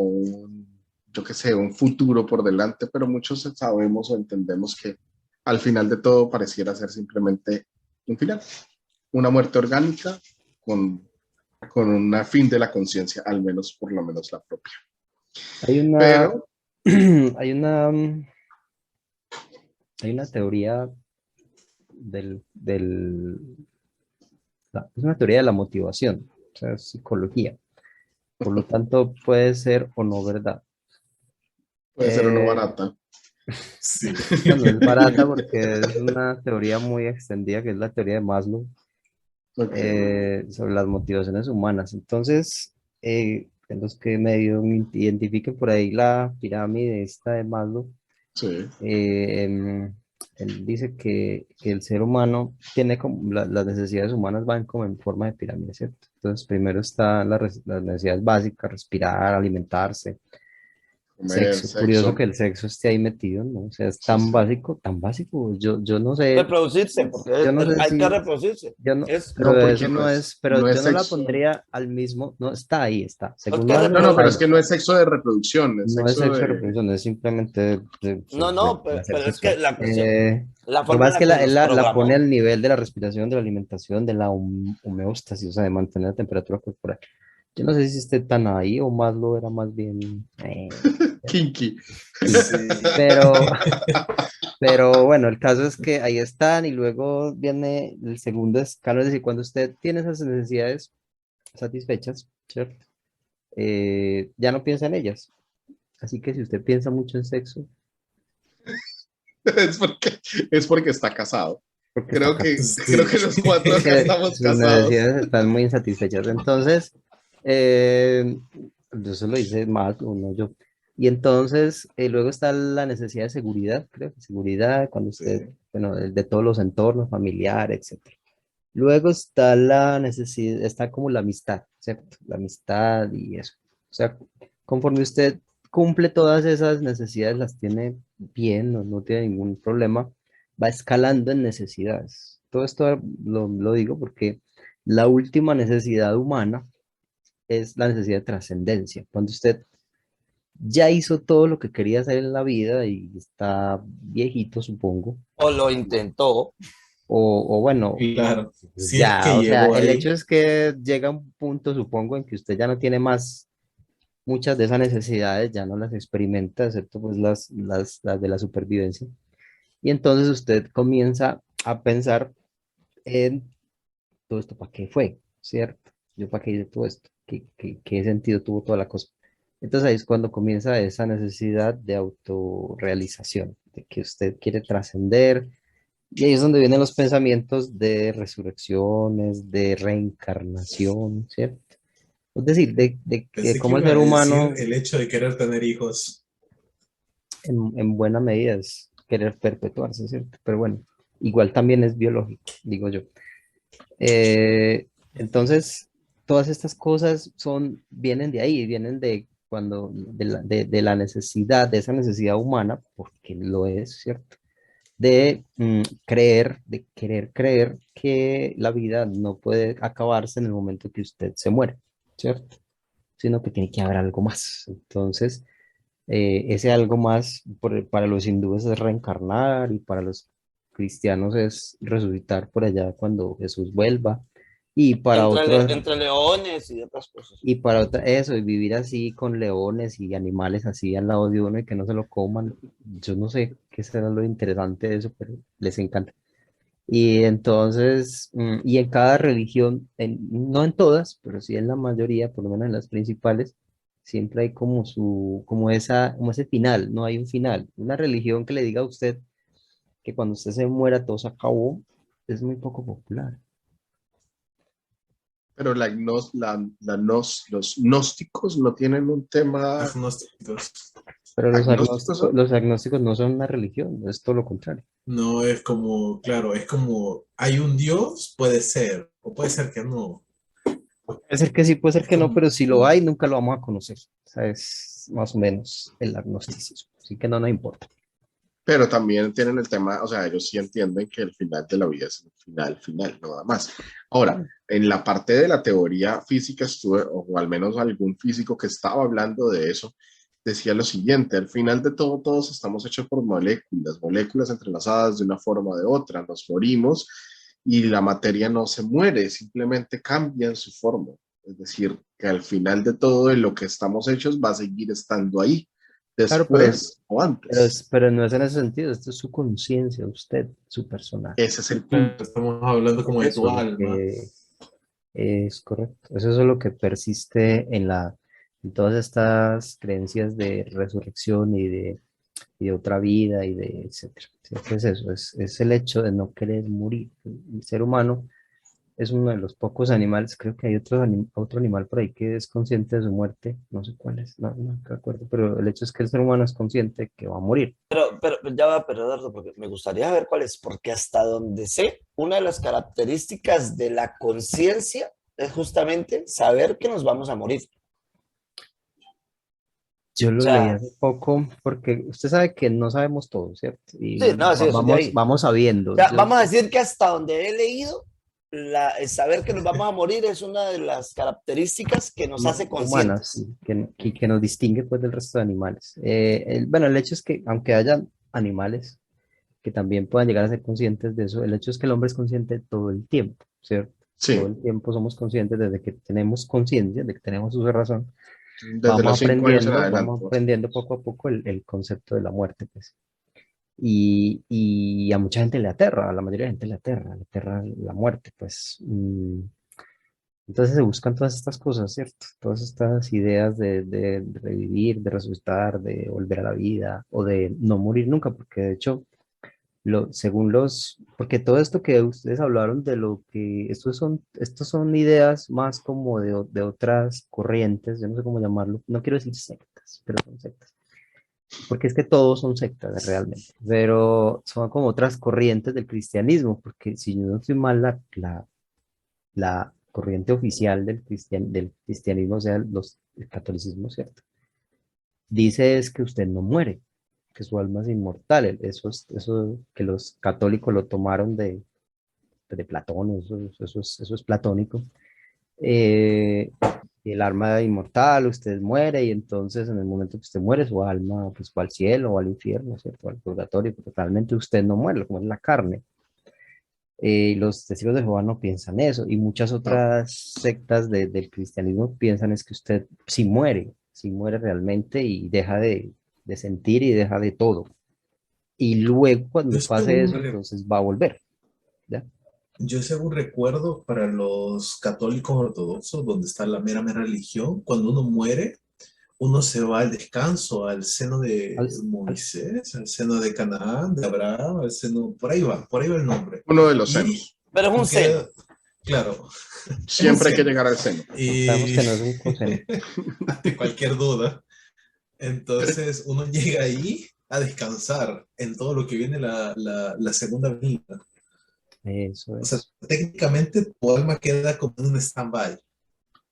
yo qué sé, un futuro por delante, pero muchos sabemos o entendemos que al final de todo pareciera ser simplemente un final, una muerte orgánica con una fin de la conciencia, al menos por lo menos la propia. Hay una, Pero, hay una, hay una teoría es una teoría de la motivación, o sea, es psicología. Por lo tanto, puede ser o no verdad. Puede ser uno Eh, barata. Sí. bueno, es barata porque es una teoría muy extendida, que es la teoría de Maslow, Ok, sobre las motivaciones humanas. Entonces, en los que medio identifiquen por ahí la pirámide esta de Maslow, sí. él dice que el ser humano tiene como las necesidades humanas van como en forma de pirámide, ¿cierto? Entonces, primero están las necesidades básicas, respirar, alimentarse, Comer, sexo. Curioso sexo. que el sexo esté ahí metido, ¿no? O sea, es Sí, sí. tan básico. Yo no sé, Reproducirse, porque yo no sé hay que si, reproducirse. yo no, Es, pero No, porque eso no es, pero no yo es no la sexo. pondría al mismo, no, está ahí, está. es Según que Maslow, No, no, está pero ahí. es que no es sexo de reproducción, es No es sexo sexo de de... reproducción, es simplemente no, no, placer pero es que sexual. la cuestión, la Lo que forma pasa en es la que que él nos la pone programó. al nivel de la respiración, de la alimentación, de la homeostasis, o sea, de mantener la temperatura corporal. Yo no sé si esté tan ahí o más lo era más bien Kinky. kinky. Sí. Pero, pero bueno, el caso es que ahí están y luego viene el segundo escalón, es decir, cuando usted tiene esas necesidades satisfechas, ¿cierto? Ya no piensa en ellas. Así que si usted piensa mucho en sexo, Es porque, es porque está casado. porque está Creo acá. que, creo Sí. que los cuatro acá Que estamos sus casados. necesidades están muy insatisfechas. Entonces, eh, eso lo dice más uno yo. Y entonces, luego está la necesidad de seguridad, creo que seguridad, cuando usted, Sí. bueno, de todos los entornos, familiar, etcétera. Luego está la necesidad, está como la amistad, ¿cierto? La amistad y eso. O sea, conforme usted cumple todas esas necesidades, las tiene bien, no tiene ningún problema, va escalando en necesidades. Todo esto lo digo porque la última necesidad humana es la necesidad de trascendencia. Cuando usted ya hizo todo lo que quería hacer en la vida y está viejito, supongo, O lo intentó. o bueno, Claro. Si es ya, que o sea, llegó el ahí. hecho es que llega un punto, supongo, en que usted ya no tiene más, muchas de esas necesidades, ya no las experimenta, excepto pues las de la supervivencia. Y entonces usted comienza a pensar en todo esto, ¿para qué fue? ¿Cierto? ¿Yo para qué hice todo esto? ¿Qué sentido tuvo toda la cosa? Entonces ahí es cuando comienza esa necesidad de autorrealización, de que usted quiere trascender, y ahí es donde vienen los pensamientos de resurrecciones, de reencarnación, ¿cierto? Es decir, de que Pensé que como el iba a ser decir humano el hecho de querer tener hijos. en buena medida es querer perpetuarse, ¿cierto? Pero bueno, igual también es biológico, digo yo. Entonces, todas estas cosas vienen de ahí, vienen de cuando, de la necesidad, de esa necesidad humana, porque lo es, ¿cierto? De creer, de querer creer que la vida no puede acabarse en el momento que usted se muere, ¿cierto? Sino que tiene que haber algo más. Entonces, ese algo más para los hindúes es reencarnar y para los cristianos es resucitar por allá cuando Jesús vuelva. Y para otros, Entre leones y otras cosas. y para eso, y vivir así con leones y animales así al lado de uno y que no se lo coman. Yo no sé qué será lo interesante de eso, pero les encanta. Y entonces, y en cada religión, no en todas, pero sí en la mayoría, por lo menos en las principales, siempre hay como como ese final, no hay un final. Una religión que le diga a usted que cuando usted se muera todo se acabó, es muy poco popular. Pero los gnósticos no tienen un tema Agnósticos. Pero agnósticos, ¿no? los agnósticos no son una religión, es todo lo contrario. No es como, claro, es como, hay un Dios, puede ser, o puede ser que no. Puede ser que sí, puede ser Es que no, como, pero si lo hay, nunca lo vamos a conocer. O sea, es más o menos el agnosticismo. Así que no nos importa. Pero también tienen el tema, o sea, ellos sí entienden que el final de la vida es el final, final, nada más. Ahora, en la parte de la teoría física estuve, o al menos algún físico que estaba hablando de eso, decía lo siguiente: al final de todo, todos estamos hechos por moléculas, moléculas entrelazadas de una forma o de otra, nos morimos y la materia no se muere, simplemente cambia en su forma. Es decir, que al final de todo, de lo que estamos hechos va a seguir estando ahí, Claro, después o pero, antes. pero no es en ese sentido, esto es su conciencia, usted, su personaje. Ese es el punto. Estamos hablando como de Eso tu es lo alma. que es correcto. Eso es lo que persiste en todas estas creencias de resurrección y de otra vida y de etcétera. Siempre es eso, es el hecho de no querer morir. El ser humano es uno de los pocos animales, creo que hay otro animal por ahí que es consciente de su muerte, no sé cuál es, no recuerdo, pero el hecho es que el ser humano es consciente que va a morir. Pero ya va, pero Eduardo, porque me gustaría ver cuál es, porque hasta donde sé, una de las características de la conciencia es justamente saber que nos vamos a morir. Yo O lo leí sea, hace poco porque usted sabe que no sabemos todo, ¿cierto? sí, Y no, sí, eso es de ahí. vamos O sabiendo. sea, vamos a decir que hasta donde he leído, el saber que nos vamos a morir es una de las características que nos hace Humanas, conscientes. sí, que nos distingue pues del resto de animales. Bueno, el hecho es que aunque haya animales que también puedan llegar a ser conscientes de eso, el hecho es que el hombre es consciente todo el tiempo, ¿cierto? Todo Sí, el tiempo somos conscientes desde que tenemos conciencia, de que tenemos uso de razón, desde los 5 años en vamos adelante. aprendiendo poco a poco el concepto de la muerte, pues. Y a mucha gente le aterra, a la mayoría de gente le aterra la muerte, pues. Entonces se buscan todas estas cosas, ¿cierto? Todas estas ideas de revivir, de resucitar, de volver a la vida o de no morir nunca, porque de hecho, porque todo esto que ustedes hablaron de lo que, estos son ideas más como de otras corrientes, yo no sé cómo llamarlo, no quiero decir sectas, pero son sectas, porque es que todos son sectas realmente, pero son como otras corrientes del cristianismo, porque si yo no estoy mal, la corriente oficial del cristianismo, o sea, el catolicismo, ¿cierto? Dice es que usted no muere, que su alma es inmortal. Eso que los católicos lo tomaron de Platón, eso es platónico. Eh, el alma inmortal, usted muere y entonces en el momento que usted muere, su alma pues va al cielo o al infierno, ¿cierto? Al purgatorio, porque realmente usted no muere, como es la carne. Los testigos de Jehová no piensan eso y muchas No. otras sectas del cristianismo piensan es que usted si muere realmente y deja de sentir y deja de todo. Y luego Yo cuando pase según, eso, entonces va a volver, ¿ya? yo según recuerdo, para los católicos ortodoxos, donde está la mera, mera religión, cuando uno muere, uno se va al descanso, al seno de Al- al- Moisés, al seno de Canaán, de Abraham, al seno, por ahí va el nombre. Uno de los Y senos. Pero es un seno. queda, claro, es un Siempre hay que seno. llegar al seno. Sabemos Y que no es un coseno. ante cualquier duda, entonces uno llega ahí a descansar en todo lo que viene la segunda venida. Eso O sea, es, técnicamente tu alma queda como en un stand-by.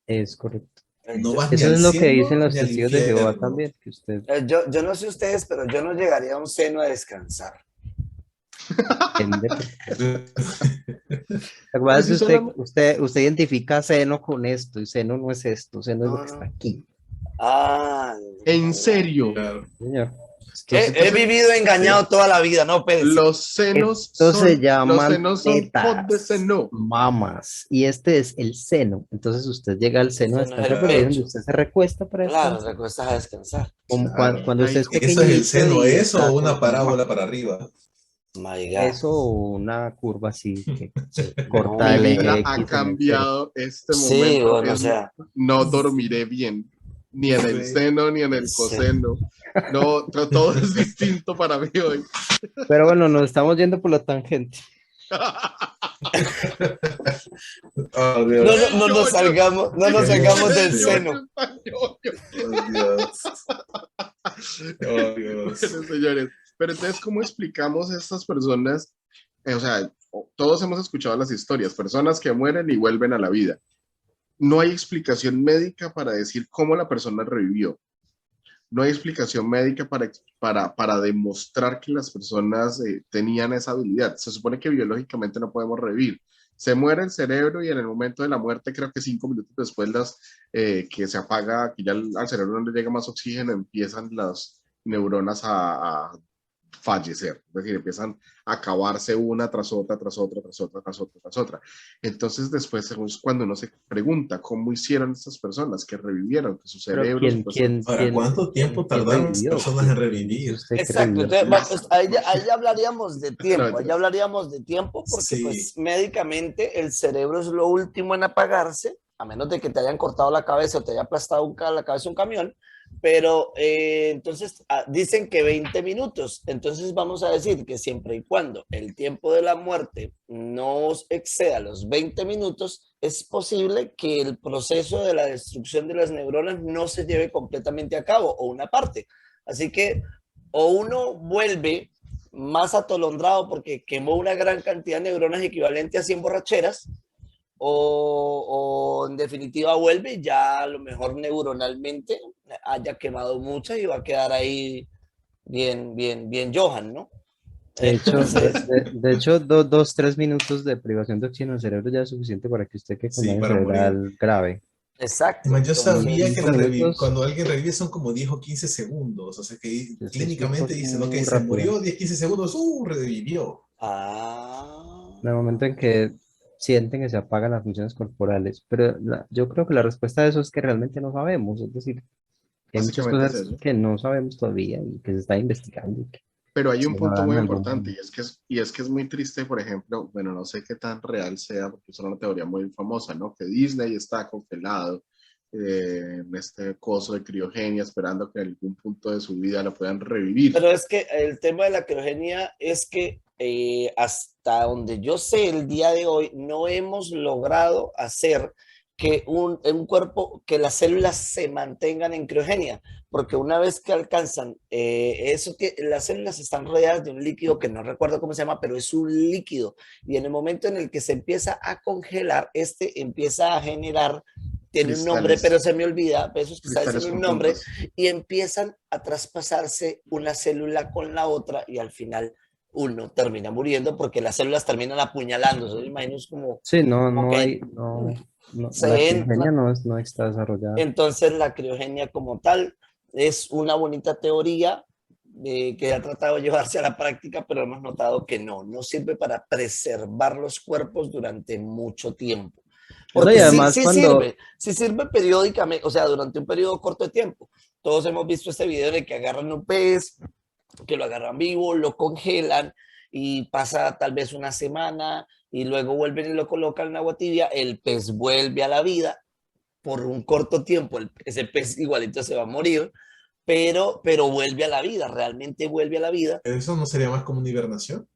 es correcto. No Yo, vas ni Eso al es lo que dicen cielo los ni al testigos de Jehová infierno. también, que usted yo no sé ustedes, pero yo no llegaría a un seno a descansar. depende. Lo que pasa Pues es que sí, solamente. usted identifica seno con esto y seno no es esto, seno es lo No, que está no. aquí, Ah, En serio. Claro. señor. Entonces, he entonces, vivido engañado toda la vida, no, Pérez. Esto se los llaman senos son pod de tetas, seno. mamas, y este es el seno. Entonces usted llega al seno a Ese no es descansar, el pero ahí es donde pecho. usted se recuesta para Claro, descansar. te cuesta descansar. Como Claro. cuando usted Ay, es ¿Eso es el pequeñito seno y eso está o con una su mamá. parábola para arriba? My God. Eso o una curva así que corta mi el No. vida eje ha X en el cero. cambiado. Este Sí, momento bueno, o es sea, no dormiré bien, ni en el Sí. seno ni en el sí. coseno. No, todo es distinto para mí hoy. Pero bueno, nos estamos yendo por la tangente. Oh, No, Dios. no, no nos Qué salgamos del ñoño. seno. Oh, Dios. Oh, Dios. Bueno, señores, pero entonces, ¿cómo explicamos a estas personas? O sea, todos hemos escuchado las historias, personas que mueren y vuelven a la vida. No hay explicación médica para decir cómo la persona revivió. No hay explicación médica para demostrar que las personas tenían esa habilidad. Se supone que biológicamente no podemos revivir. Se muere el cerebro y en el momento de la muerte, creo que 5 minutos después, que se apaga, que ya al cerebro no le llega más oxígeno, empiezan las neuronas a fallecer, es decir, empiezan a acabarse una tras otra, tras otra, tras otra, tras otra, tras otra. Entonces después es cuando uno se pregunta cómo hicieron estas personas que revivieron, que su Pero cerebro... Ahora, ¿cuánto tiempo tardaron las personas en revivir? ¿Usted qué Exacto, revivió? entonces pues, ahí ya hablaríamos de tiempo, No, ahí ya hablaríamos de tiempo porque Sí. pues médicamente el cerebro es lo último en apagarse, a menos de que te hayan cortado la cabeza o te haya aplastado la cabeza un camión, pero entonces dicen que 20 minutos, entonces vamos a decir que siempre y cuando el tiempo de la muerte no exceda los 20 minutos, es posible que el proceso de la destrucción de las neuronas no se lleve completamente a cabo o una parte. Así que o uno vuelve más atolondrado porque quemó una gran cantidad de neuronas equivalente a 100 borracheras, o en definitiva vuelve y ya a lo mejor neuronalmente haya quemado muchas y va a quedar ahí bien Johan, ¿no? De hecho, Entonces, de hecho 2, 3 minutos de privación de oxígeno al cerebro ya es suficiente para que usted quede con Sí, daño para morir. cerebral grave. exacto. Además, yo Entonces, sabía que 5 minutos. cuando alguien revive son como 10 o 15 segundos. O sea que Es clínicamente dicen, ok, muy se rápido. murió 10, 15 segundos, revivió. En el momento en que sienten que se apagan las funciones corporales. Pero yo creo que la respuesta a eso es que realmente no sabemos. Es decir, hay muchas Básicamente es cosas eso. que no sabemos todavía y que se está investigando y que Pero hay un se punto van muy en algún importante momento. y es que es muy triste, por ejemplo, bueno, no sé qué tan real sea, porque es una teoría muy famosa, ¿no? Que Disney está congelado en este coso de criogenia, esperando que en algún punto de su vida lo puedan revivir. pero es que el tema de la criogenia es que hasta donde yo sé el día de hoy no hemos logrado hacer que un cuerpo, que las células se mantengan en criogenia, porque una vez que alcanzan, las células están rodeadas de un líquido que no recuerdo cómo se llama, pero es un líquido, y en el momento en el que se empieza a congelar, empieza a generar, tiene un nombre, Cristales. pero se me olvida, pero eso es que está Cristales diciendo un con nombre, puntas. y empiezan a traspasarse una célula con la otra y al final uno termina muriendo porque las células terminan apuñalándose. Yo imagino es como, Sí, no, como no hay, que la se criogenia entra. no está desarrollada. Entonces la criogenia como tal es una bonita teoría que ha tratado de llevarse a la práctica, pero hemos notado que no sirve para preservar los cuerpos durante mucho tiempo. No, y Porque además cuando, sí sirve periódicamente, o sea, durante un periodo corto de tiempo. Todos hemos visto este video de que agarran un pez, que lo agarran vivo, lo congelan y pasa tal vez una semana y luego vuelven y lo colocan en agua tibia, el pez vuelve a la vida por un corto tiempo, ese pez igualito se va a morir, pero vuelve a la vida, realmente vuelve a la vida. ¿Eso no sería más como una hibernación?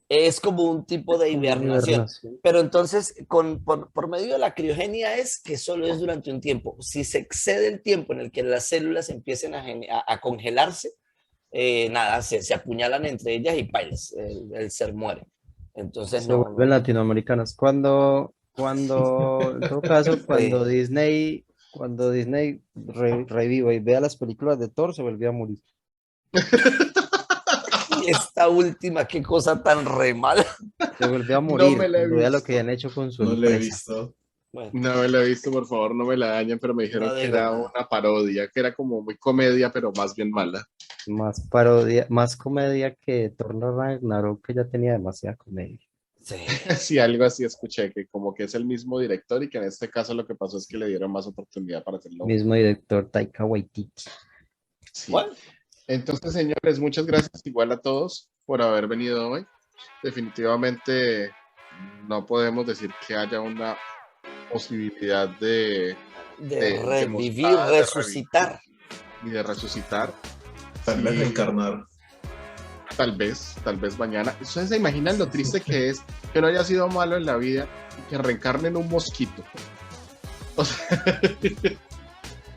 Es como un tipo de como una hibernación. hibernación. Pero entonces, por medio de la criogenia es que solo es durante un tiempo. Si se excede el tiempo en el que las células empiecen a congelarse, nada, se apuñalan entre ellas y pailas, el ser muere. Entonces, Se vuelven latinoamericanas. En todo caso, cuando Disney reviva y vea las películas de Thor, se volvió a morir. Y esta última, qué cosa tan re mala. Se volvió a morir me la he cuando vea lo visto. que han hecho con su No lo he empresa. visto. Bueno, No me la he visto, por favor, no me la dañen, pero me dijeron No que digo era nada. una parodia, que era como muy comedia, pero más bien mala. Más parodia, más comedia que Thor Ragnarok, que ya tenía demasiada comedia. sí. Sí, algo así escuché, que como que es el mismo director y que en este caso lo que pasó es que le dieron más oportunidad para hacerlo. Mismo director Taika Waititi. Sí. Bueno, Entonces, señores, muchas gracias igual a todos por haber venido hoy. Definitivamente no podemos decir que haya una posibilidad de revivir, demostrar, de resucitar. y de resucitar. Tal vez Sí, reencarnar. tal vez mañana. ¿Ustedes se imaginan lo triste que es que no haya sido malo en la vida y que reencarne en un mosquito? O sea,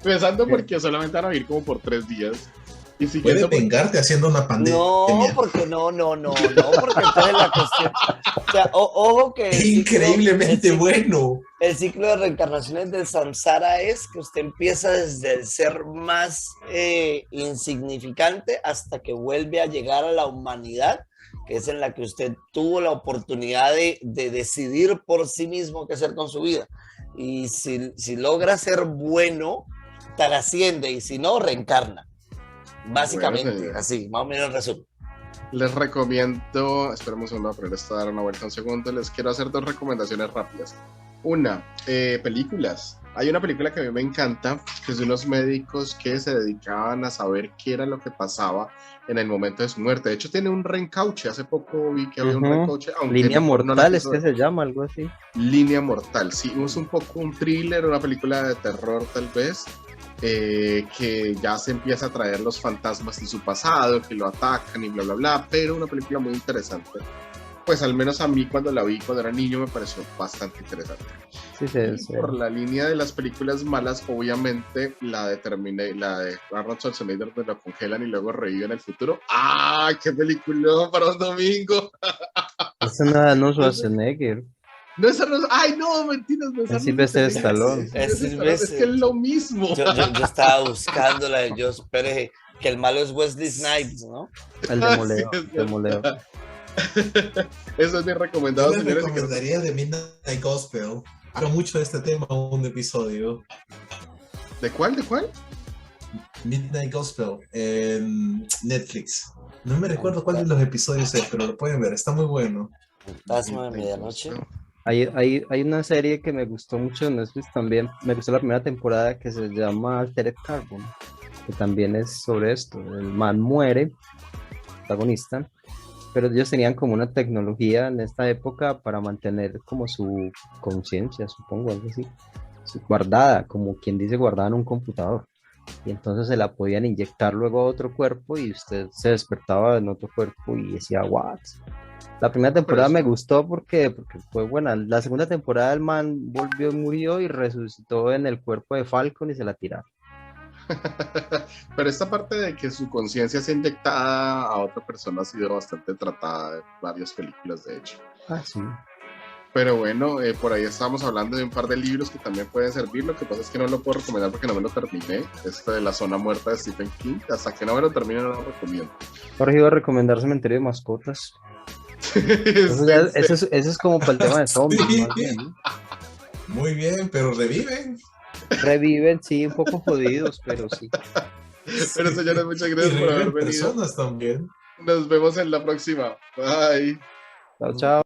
pensando porque solamente van a vivir como por 3 días. Y Puedes siguiendo vengarte haciendo una pandemia. No, porque no, porque entonces la cuestión, o sea, ojo que Es increíblemente bueno. el ciclo de reencarnaciones del samsara es que usted empieza desde el ser más insignificante hasta que vuelve a llegar a la humanidad, que es en la que usted tuvo la oportunidad de decidir por sí mismo qué hacer con su vida. Y si logra ser bueno, trasciende, y si no, reencarna. Básicamente, Bueno, así, más o menos el resumen. Les recomiendo, esperemos un segundo, pero esto dar una vuelta un segundo. Les quiero hacer 2 recomendaciones rápidas. Una, películas. Hay una película que a mí me encanta, que es de unos médicos que se dedicaban a saber qué era lo que pasaba en el momento de su muerte. De hecho, tiene un reencauche. Hace poco vi que había un reencauche. Aunque Línea mejor no la Mortal es quiso- que se llama, algo así. Línea Mortal, sí, es un poco un thriller, una película de terror tal vez, que ya se empieza a traer los fantasmas de su pasado, que lo atacan y bla, bla, bla, pero una película muy interesante. Pues al menos a mí cuando la vi cuando era niño me pareció bastante interesante. Sí, Y por la línea de las películas malas, obviamente la de Arnold Schwarzenegger, donde lo congelan y luego revive en el futuro. ¡Ah, qué película para un domingo! Esa no, no Schwarzenegger. No es Arnold, ay no, mentiras, no es Es Arnold Sylvester Schwarzenegger. Stallone. Es Es que es lo mismo. Yo estaba buscando la de Joss Pérez, que el malo es Wesley Snipes, ¿no? El Ah, Demoleo. sí, es Demoleo. verdad. Eso es mi Yo recomendado, les señores. recomendaría The Midnight Gospel. Hablo mucho de este tema un episodio. ¿De cuál? ¿De cuál? Midnight Gospel en Netflix. No me recuerdo cuál de los episodios es, pero lo pueden ver, está muy bueno. Fantasma de medianoche. Hay una serie que me gustó mucho en Netflix también. Me gustó la primera temporada que se llama Altered Carbon, que también es sobre esto. El man muere, protagonista, pero ellos tenían como una tecnología en esta época para mantener como su conciencia, supongo, algo así, guardada, como quien dice, guardada en un computador. Y entonces se la podían inyectar luego a otro cuerpo y usted se despertaba en otro cuerpo y decía, what? La primera temporada me gustó porque fue buena. La segunda temporada el man volvió, murió y resucitó en el cuerpo de Falcon y se la tiraron. Pero esta parte de que su conciencia sea inyectada a otra persona ha sido bastante tratada en varias películas, de hecho. Ah, sí. Pero bueno, por ahí estábamos hablando de un par de libros que también pueden servir. Lo que pasa es que no lo puedo recomendar porque no me lo terminé. Este de La Zona Muerta de Stephen King. Hasta que no me lo termine no lo recomiendo. Ahora iba a recomendar Cementerio de Mascotas. Eso es como para el tema de zombies, Sí. más bien, ¿no? Muy bien, pero reviven. Reviven, sí, un poco jodidos, pero sí. Pero señores, muchas Y gracias por haber reviven venido. personas también. Nos vemos en la próxima. Bye. Chao, chao.